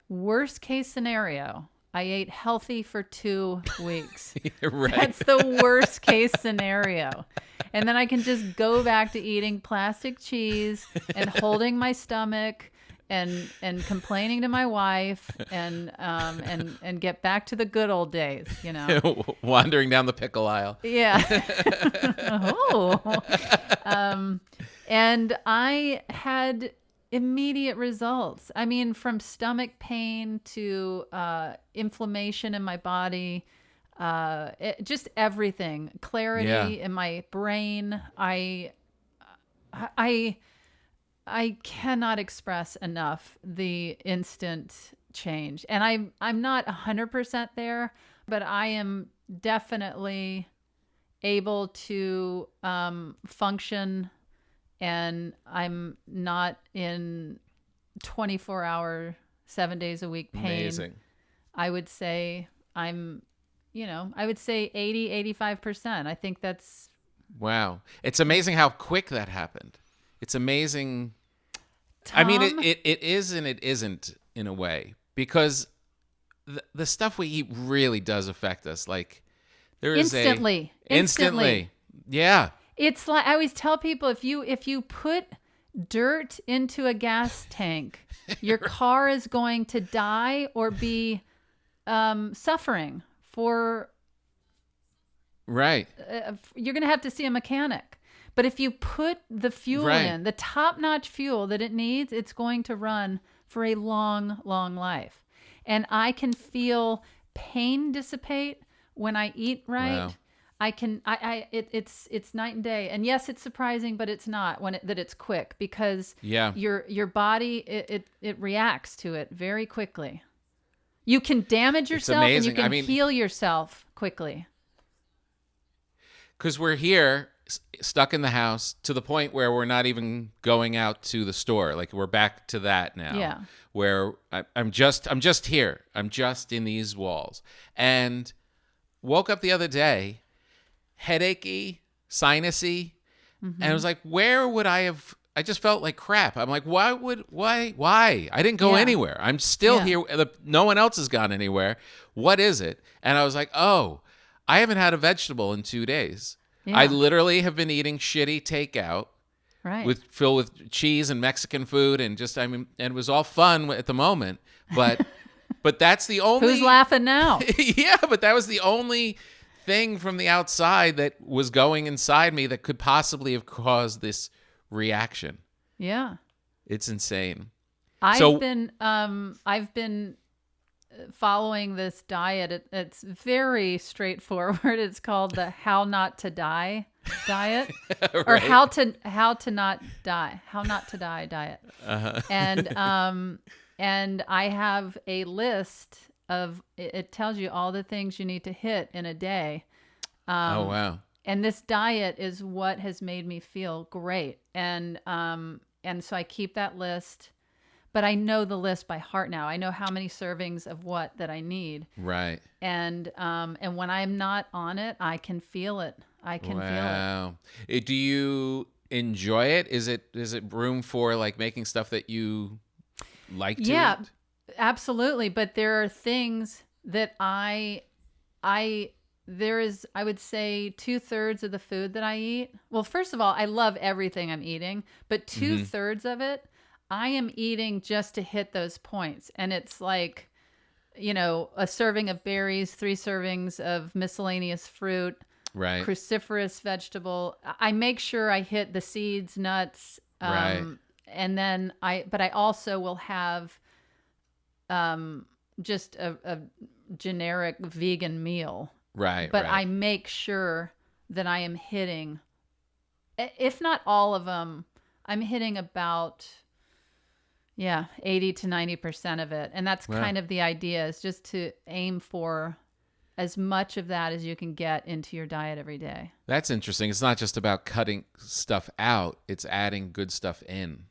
worst case scenario, I ate healthy for 2 weeks. That's the worst case scenario. And then I can just go back to eating plastic cheese and holding my stomach and complaining to my wife and get back to the good old days, Wandering down the pickle aisle. Yeah. And I had immediate results. I mean, from stomach pain to inflammation in my body, just everything, clarity in my brain. I cannot express enough the instant change. And I'm not 100% there, but I am definitely able to function, and I'm not in 24-hour, 7 days a week pain. Amazing. I would say I'm, I would say 80-85%. I think that's... Wow. It's amazing how quick that happened. It's amazing. Tom? I mean, it is and it isn't in a way, because the stuff we eat really does affect us. Like, there is instantly. Yeah. It's like, I always tell people, if you put dirt into a gas tank, your car is going to die or be suffering for. Right. You're going to have to see a mechanic. But if you put the fuel in, the top-notch fuel that it needs, it's going to run for a long, long life. And I can feel pain dissipate when I eat right. Wow. It's night and day. And yes, it's surprising, but it's not that it's quick, because Yeah. your body it reacts to it very quickly. You can damage yourself and you can heal yourself quickly. Because we're here stuck in the house to the point where we're not even going out to the store. Like, we're back to that now. Yeah. Where I'm just here. I'm just in these walls. And woke up the other day, headachy, sinusy, and I was like, where would I have? I just felt like crap. I'm like, why? I didn't go anywhere. I'm still here. No one else has gone anywhere. What is it? And I was like, oh, I haven't had a vegetable in 2 days. Yeah. I literally have been eating shitty takeout. Right. Filled with cheese and Mexican food, and and it was all fun at the moment, but that's the only. Who's laughing now? Yeah, but that was the only thing from the outside that was going inside me that could possibly have caused this reaction. Yeah. It's insane. I've been following this diet. It's very straightforward. It's called the How Not to Die diet, Right. or how to not die diet. And I have a list of, it tells you all the things you need to hit in a day. Oh wow. And this diet is what has made me feel great. And so I keep that list, but I know the list by heart now. I know how many servings of what that I need. Right. And when I'm not on it, I can feel it. I can feel it. Do you enjoy it? Is it room for like making stuff that you like to Yeah, eat? absolutely. But there are things that I would say 2/3 of the food that I eat. Well, first of all, I love everything I'm eating, but 2/3 of it I am eating just to hit those points. And it's like, a serving of berries, 3 servings of miscellaneous fruit, Right. cruciferous vegetable. I make sure I hit the seeds, nuts, Right. and then I also will have just a generic vegan meal. Right. But right. I make sure that I am hitting, if not all of them, I'm hitting about 80 to 90% of it. And that's kind of the idea, is just to aim for as much of that as you can get into your diet every day. That's interesting. It's not just about cutting stuff out, it's adding good stuff in.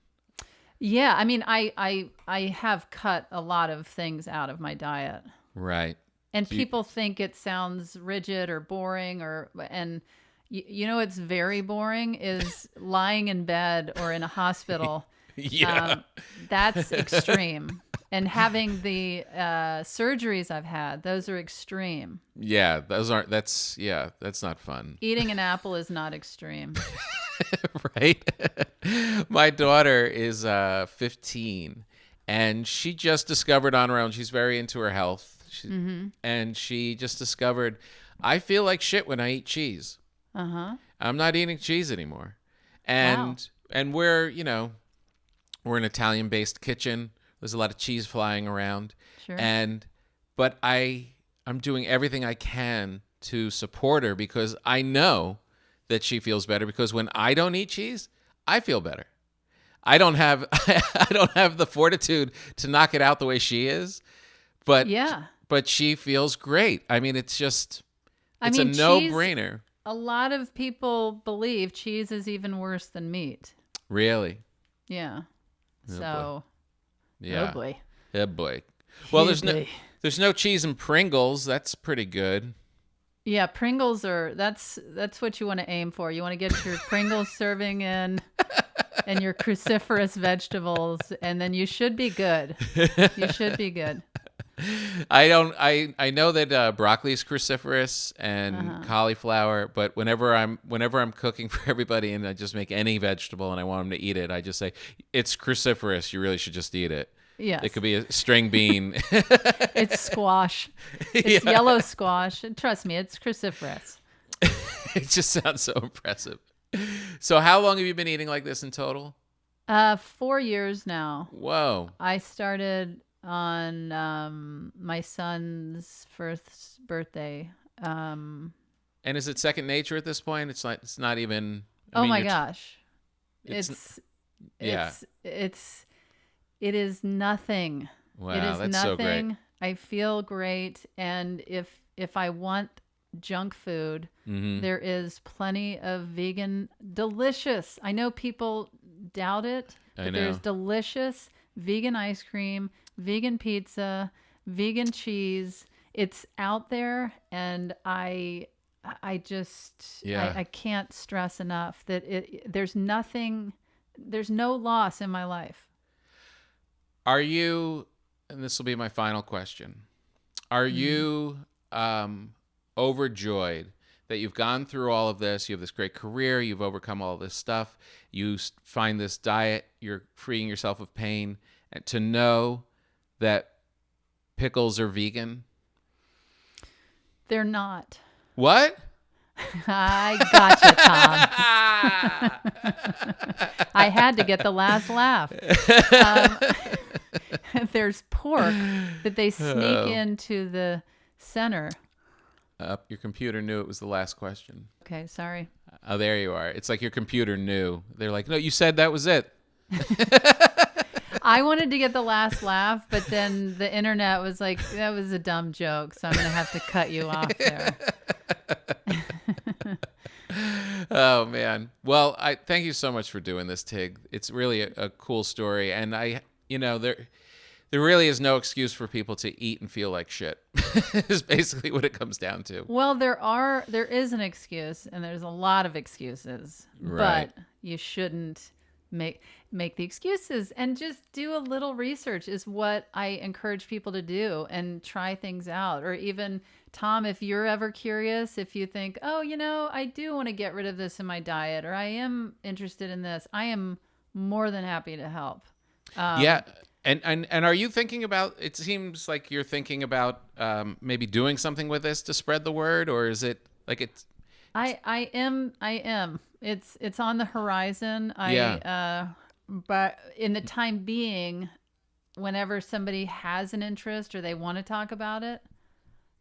Yeah, I mean, I have cut a lot of things out of my diet. Right. And people think it sounds rigid or boring, and it's very boring is lying in bed or in a hospital. Yeah. That's extreme. And having the surgeries I've had, those are extreme. Yeah, that's not fun. Eating an apple is not extreme. Right? My daughter is 15, and she just discovered on her own, she's very into her health, and she just discovered, I feel like shit when I eat cheese. Uh-huh. I'm not eating cheese anymore. And we're an Italian-based kitchen. There's a lot of cheese flying around. Sure. But I'm doing everything I can to support her, because I know that she feels better, because when I don't eat cheese, I feel better. I don't have the fortitude to knock it out the way she is, but she feels great. I mean, it's a no-brainer. A lot of people believe cheese is even worse than meat. Really? Yeah. Oh, So, yeah. Oh boy. Yeah, boy. Well, Hey, there's no cheese in Pringles. That's pretty good. Yeah, Pringles that's what you want to aim for. You want to get your Pringles serving in and your cruciferous vegetables, and then you should be good. You should be good. I don't. I know that broccoli is cruciferous and cauliflower, but whenever I'm cooking for everybody and I just make any vegetable and I want them to eat it, I just say it's cruciferous. You really should just eat it. Yes. It could be a string bean. It's squash. It's yellow squash. And trust me, it's cruciferous. It just sounds so impressive. So how long have you been eating like this in total? 4 years now. Whoa. I started on my son's first birthday. And is it second nature at this point? It's not even. Oh my gosh. It is nothing. Wow, it is that's nothing. so great. I feel great, and if I want junk food, there is plenty of vegan, delicious. I know people doubt it, but there's delicious vegan ice cream, vegan pizza, vegan cheese. It's out there, and I can't stress enough that there's no loss in my life. Are you, and this will be my final question, are you overjoyed that you've gone through all of this, you have this great career, you've overcome all this stuff, you find this diet, you're freeing yourself of pain, and to know that pickles are vegan? They're not. What? I gotcha, Tom. I had to get the last laugh. There's pork that they sneak into the center. Your computer knew it was the last question. Okay, sorry. Oh, there you are. It's like your computer knew. They're like, no, you said that was it. I wanted to get the last laugh, but then the internet was like, that was a dumb joke, so I'm going to have to cut you off there. Oh, man. Well, I thank you so much for doing this, Tig. It's really a cool story. And there really is no excuse for people to eat and feel like shit. Is basically what it comes down to. Well, there is an excuse, and there's a lot of excuses. Right. But you shouldn't make the excuses, and just do a little research is what I encourage people to do, and try things out. Or even, Tom, if you're ever curious, if you think, oh, I do want to get rid of this in my diet, or I am interested in this, I am more than happy to help. Yeah. And are you thinking about, it seems like you're thinking about maybe doing something with this to spread the word, or is it like it's... I am. It's on the horizon. But in the time being, whenever somebody has an interest or they want to talk about it,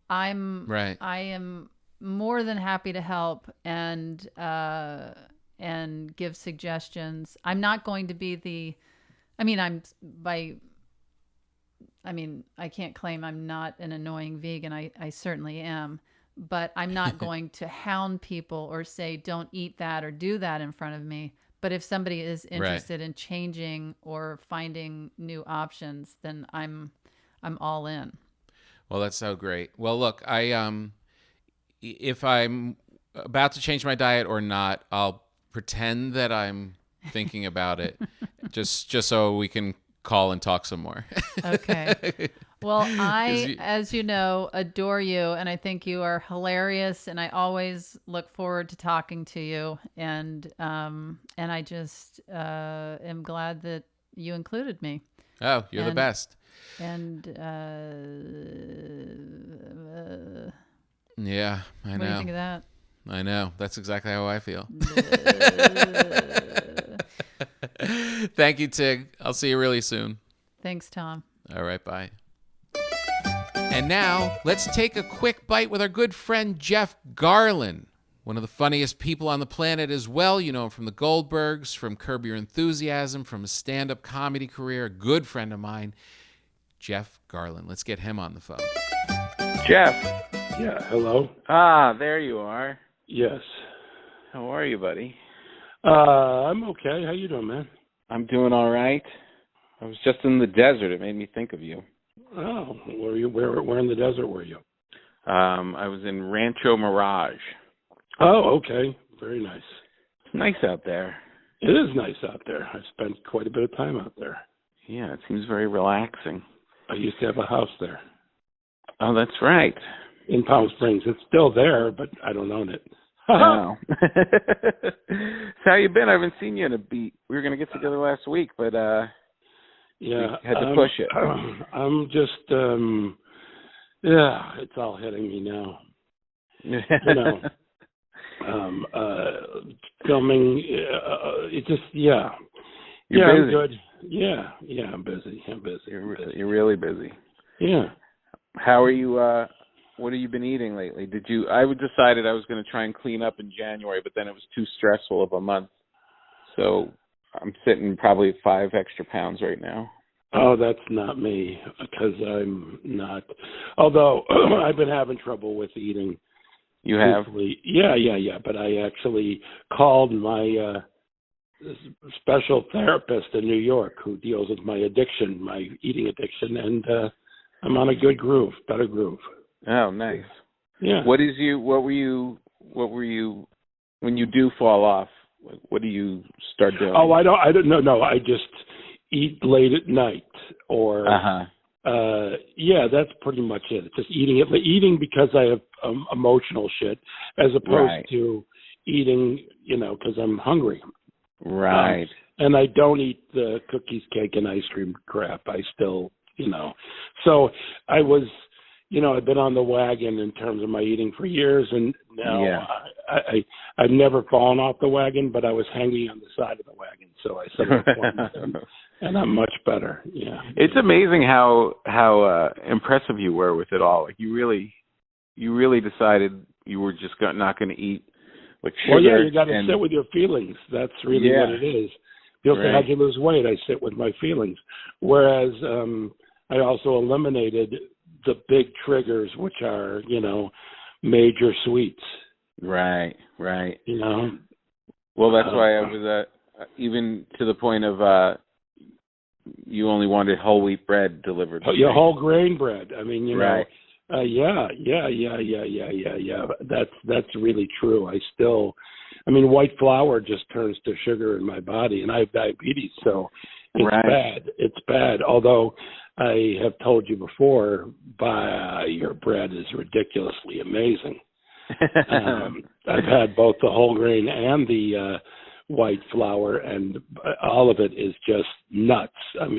I am more than happy to help and give suggestions. I'm not going to be I can't claim I'm not an annoying vegan. I certainly am. But I'm not going to hound people or say, don't eat that or do that in front of me. But if somebody is interested in changing or finding new options, then I'm all in. Well, that's so great. Well, look, if I'm about to change my diet or not, I'll pretend that I'm thinking about it, just so we can call and talk some more. Okay. Well, I, as you know, adore you, and I think you are hilarious, and I always look forward to talking to you, and I just am glad that you included me. Oh, you're the best. And yeah, I know. What do you think of that? I know. That's exactly how I feel. Thank you, Tig. I'll see you really soon. Thanks, Tom. All right, bye. And now, let's take a quick bite with our good friend Jeff Garlin, one of the funniest people on the planet as well. You know him from the Goldbergs, from Curb Your Enthusiasm, from a stand-up comedy career, a good friend of mine, Jeff Garlin. Let's get him on the phone. Jeff. Yeah, hello? Ah, there you are. Yes. How are you, buddy? I'm okay. How you doing, man? I'm doing all right. I was just in the desert. It made me think of you. Oh, where you? Where in the desert were you? I was in Rancho Mirage. Oh, okay. Very nice. It's nice out there. It is nice out there. I've spent quite a bit of time out there. Yeah, it seems very relaxing. I used to have a house there. Oh, that's right. in Palm Springs. It's still there, but I don't own it. Oh. So how you been? I haven't seen you in a beat. We were going to get together last week, but Yeah, we had to push it. I'm just, it's all hitting me now. Filming, it just, You're busy. I'm good. Yeah, I'm busy. You're really busy. Yeah. How are you? What have you been eating lately? I decided I was going to try and clean up in January, but then it was too stressful of a month. So I'm sitting probably 5 extra pounds right now. Oh, that's not me, because I'm not. Although I've been having trouble with eating. You have? Yeah. But I actually called my special therapist in New York who deals with my addiction, my eating addiction, and I'm on a good groove, better groove. Oh, nice. Yeah. What were you when you do fall off? What do you start doing? Oh, I don't know. I just eat late at night, or that's pretty much it. It's just eating because I have emotional shit, as opposed to eating, because I'm hungry. Right. And I don't eat the cookies, cake, and ice cream crap. I still, So I was, I've been on the wagon in terms of my eating for years, and now I've never fallen off the wagon, but I was hanging on the side of the wagon, so I said, and I'm much better. Yeah. It's amazing how impressive you were with it all. Like you really decided you were just not going to eat like sugar. Well, yeah, you got to sit with your feelings. That's really what it is. People say, how'd you lose weight? I sit with my feelings. Whereas I also eliminated the big triggers, which are, major sweets. Right. Well, that's why I was even to the point of you only wanted whole wheat bread delivered. Oh, yeah, whole grain bread. I mean, right. Yeah. That's really true. White flour just turns to sugar in my body, and I have diabetes, so it's bad. It's bad. Although I have told you before, your bread is ridiculously amazing. I've had both the whole grain and the white flour, and all of it is just nuts. Have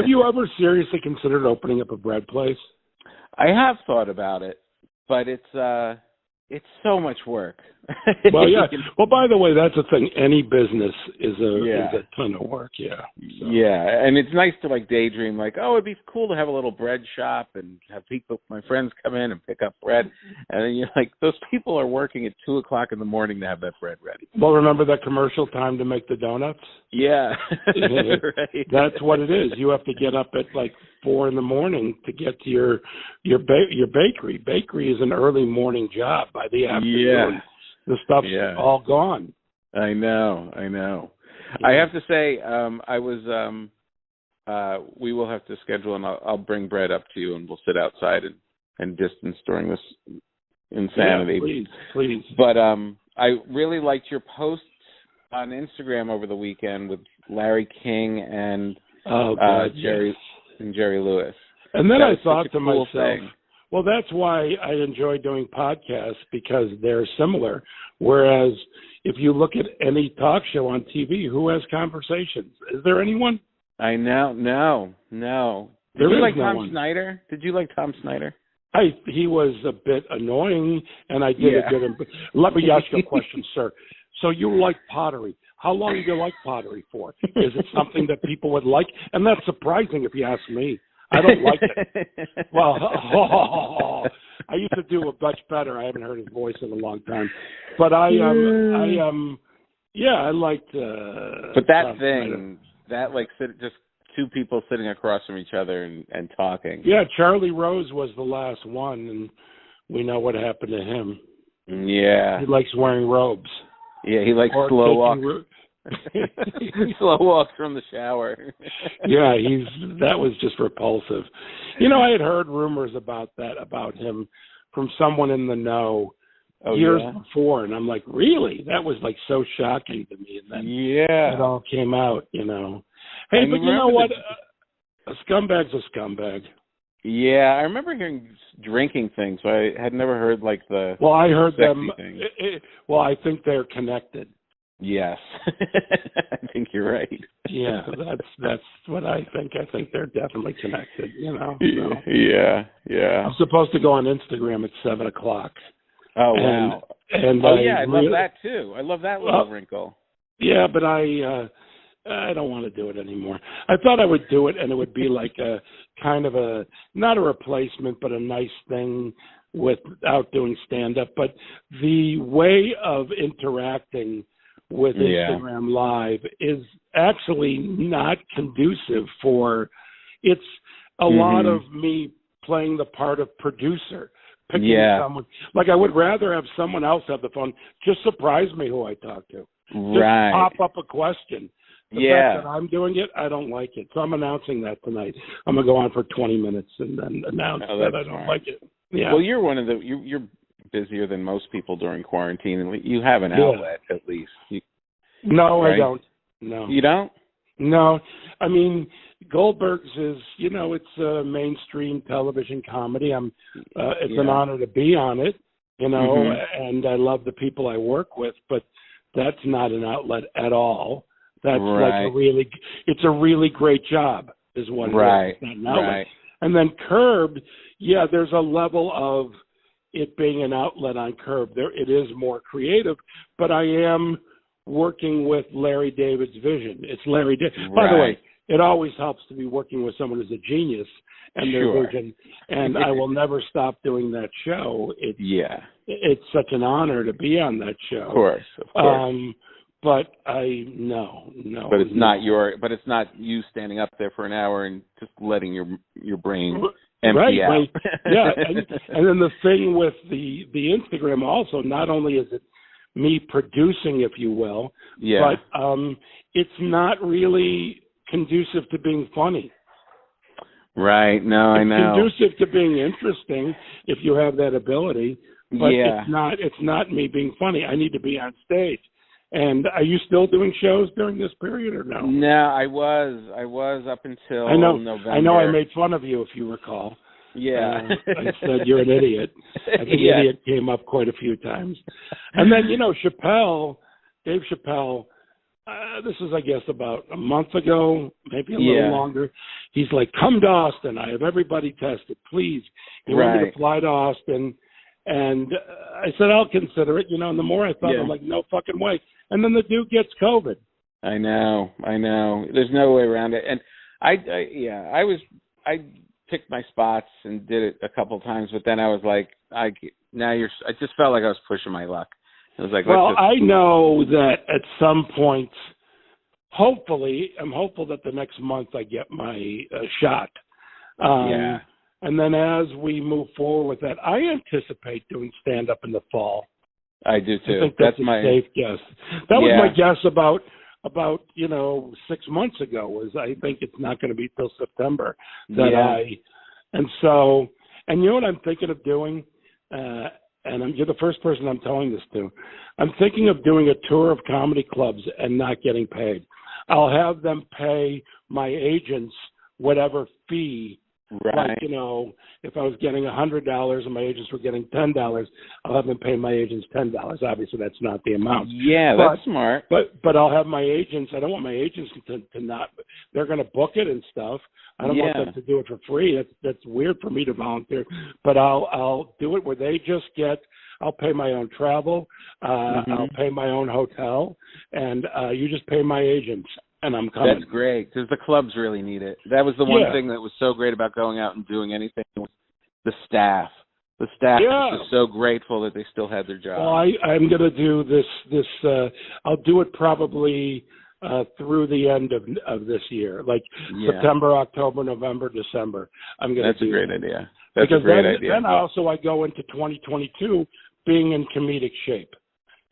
you ever seriously considered opening up a bread place? I have thought about it, but it's so much work. Well, yeah. Well, by the way, that's the thing. Any business is a ton of work. Yeah. So. Yeah, and it's nice to daydream, it'd be cool to have a little bread shop and have my friends come in and pick up bread, and then you're like, those people are working at 2:00 in the morning to have that bread ready. Well, remember that commercial Time to Make the Donuts? Yeah. Right. That's what it is. You have to get up at 4 in the morning to get to your bakery. Bakery is an early morning job. By the afternoon, the stuff's all gone. I know. Yeah. I have to say, we will have to schedule, and I'll bring bread up to you, and we'll sit outside and distance during this insanity. Yeah, please. But I really liked your posts on Instagram over the weekend with Larry King and Jerry Lewis. And then I thought to cool myself, thing. Well, that's why I enjoy doing podcasts, because they're similar. Whereas if you look at any talk show on TV, who has conversations? Is there anyone? I know. No. Did you like Tom Snyder? Did you like Tom Snyder? He was a bit annoying, and I did a good. Let me ask you a question, sir. So you like pottery. How long do you like pottery for? Is it something that people would like? And that's surprising if you ask me. I don't like it. Well, I used to do it much better. I haven't heard his voice in a long time. But I liked. But that thing, just two people sitting across from each other and talking. Yeah, Charlie Rose was the last one, and we know what happened to him. Yeah. He likes wearing robes. Yeah, he likes slow walks. Slow walks from the shower. Yeah, that was just repulsive. I had heard rumors about him from someone in the know years before, and I'm like, really? That was so shocking to me. And then it all came out, Hey, but you know what? A scumbag's a scumbag. Yeah, I remember hearing drinking things, but I had never heard like the Well, I heard sexy them. thing. Well, I think they're connected. Yes, I think you're right. Yeah, that's what I think. I think they're definitely connected. So. Yeah. I'm supposed to go on Instagram at 7:00. Oh wow. And I love that too. I love that little wrinkle. Yeah, but I don't want to do it anymore. I thought I would do it, and it would be like a kind of a not a replacement, but a nice thing without doing stand-up. But the way of interacting with Instagram Live is actually not conducive for. It's a lot of me playing the part of producer. Picking someone. Like I would rather have someone else have the phone. Just surprise me who I talk to. Just pop up a question. The fact that I'm doing it, I don't like it. So I'm announcing that tonight. I'm going to go on for 20 minutes and then announce that I don't like it. Yeah. Well, you're one of the, you're busier than most people during quarantine, and you have an outlet at least. No, right? I don't. No. You don't? No. I mean, Goldberg's is, it's a mainstream television comedy. It's an honor to be on it, and I love the people I work with, but that's not an outlet at all. That's like it's a really great job is what it is. It's not an outlet. Right. And then Curbed, there's a level of it being an outlet on Curbed. It is more creative, but I am working with Larry David's vision. It's Larry David. By the way, it always helps to be working with someone who's a genius and their vision. And I will never stop doing that show. It's such an honor to be on that show. Of course. But no. But it's not you standing up there for an hour and just letting your brain empty out. Right. Yeah. And then the thing with the Instagram also, not only is it me producing, if you will, but it's not really conducive to being funny. Right. No, I know. It's conducive to being interesting if you have that ability, but it's not me being funny. I need to be on stage. And are you still doing shows during this period or no? No, I was up until November. I know I made fun of you, if you recall. Yeah. I said you're an idiot. I think idiot came up quite a few times. And then, Dave Chappelle, this is, I guess, about a month ago, maybe a little longer. He's like, come to Austin. I have everybody tested. Please. He wanted me to fly to Austin. And I said, I'll consider it, and the more I thought, I'm like, no fucking way. And then the dude gets COVID. I know. There's no way around it. And I picked my spots and did it a couple of times, but then I was like, I just felt like I was pushing my luck. It was like, I know that at some point, I'm hopeful that the next month I get my shot. And then as we move forward with that, I anticipate doing stand-up in the fall. I do too. I think that's my safe guess. That was my guess about 6 months ago. Was I think it's not going to be till September and you know what I'm thinking of doing, and you're the first person I'm telling this to. I'm thinking of doing a tour of comedy clubs and not getting paid. I'll have them pay my agents whatever fee. Right. Like, if I was getting $100 and my agents were getting $10, I'll have them pay my agents $10. Obviously, that's not the amount. Yeah, that's smart. But I'll have my agents. I don't want my agents to not. They're going to book it and stuff. I don't want them to do it for free. That's weird for me to volunteer. But I'll do it where they just get. I'll pay my own travel. I'll pay my own hotel, and you just pay my agents. And I'm coming. That's great, because the clubs really need it. That was the one thing that was so great about going out and doing anything. The staff. The staff was just so grateful that they still had their job. Well, I'm going to do this. I'll do it probably through the end of this year, like September, October, November, December. I'm going to. That's a great idea. That's a great idea. Then I go into 2022 being in comedic shape.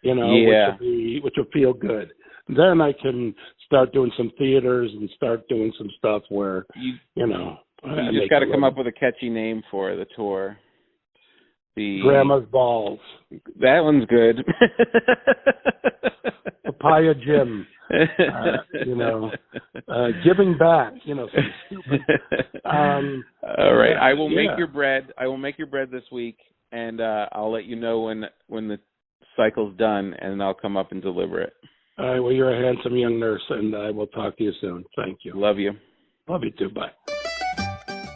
Which will feel good. Then I can start doing some theaters and start doing some stuff where, You just got to come up with a catchy name for the tour. Grandma's Balls. That one's good. Papaya Jim. Giving back, some stupid. All right, I will make your bread. I will make your bread this week, and I'll let you know when the cycle's done, and I'll come up and deliver it. All right. Well, you're a handsome young nurse, and I will talk to you soon. Thank you. Love you. Love you too. Bye.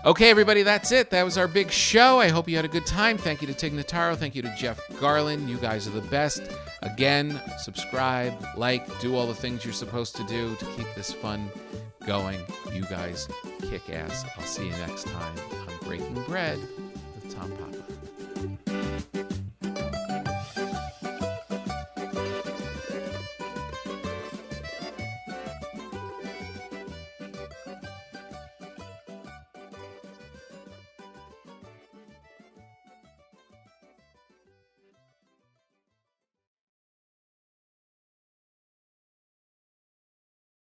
Okay, everybody, that's it. That was our big show. I hope you had a good time. Thank you to Tig Notaro. Thank you to Jeff Garlin. You guys are the best. Again, subscribe, like, do all the things you're supposed to do to keep this fun going. You guys kick ass. I'll see you next time on Breaking Bread with Tom Papa.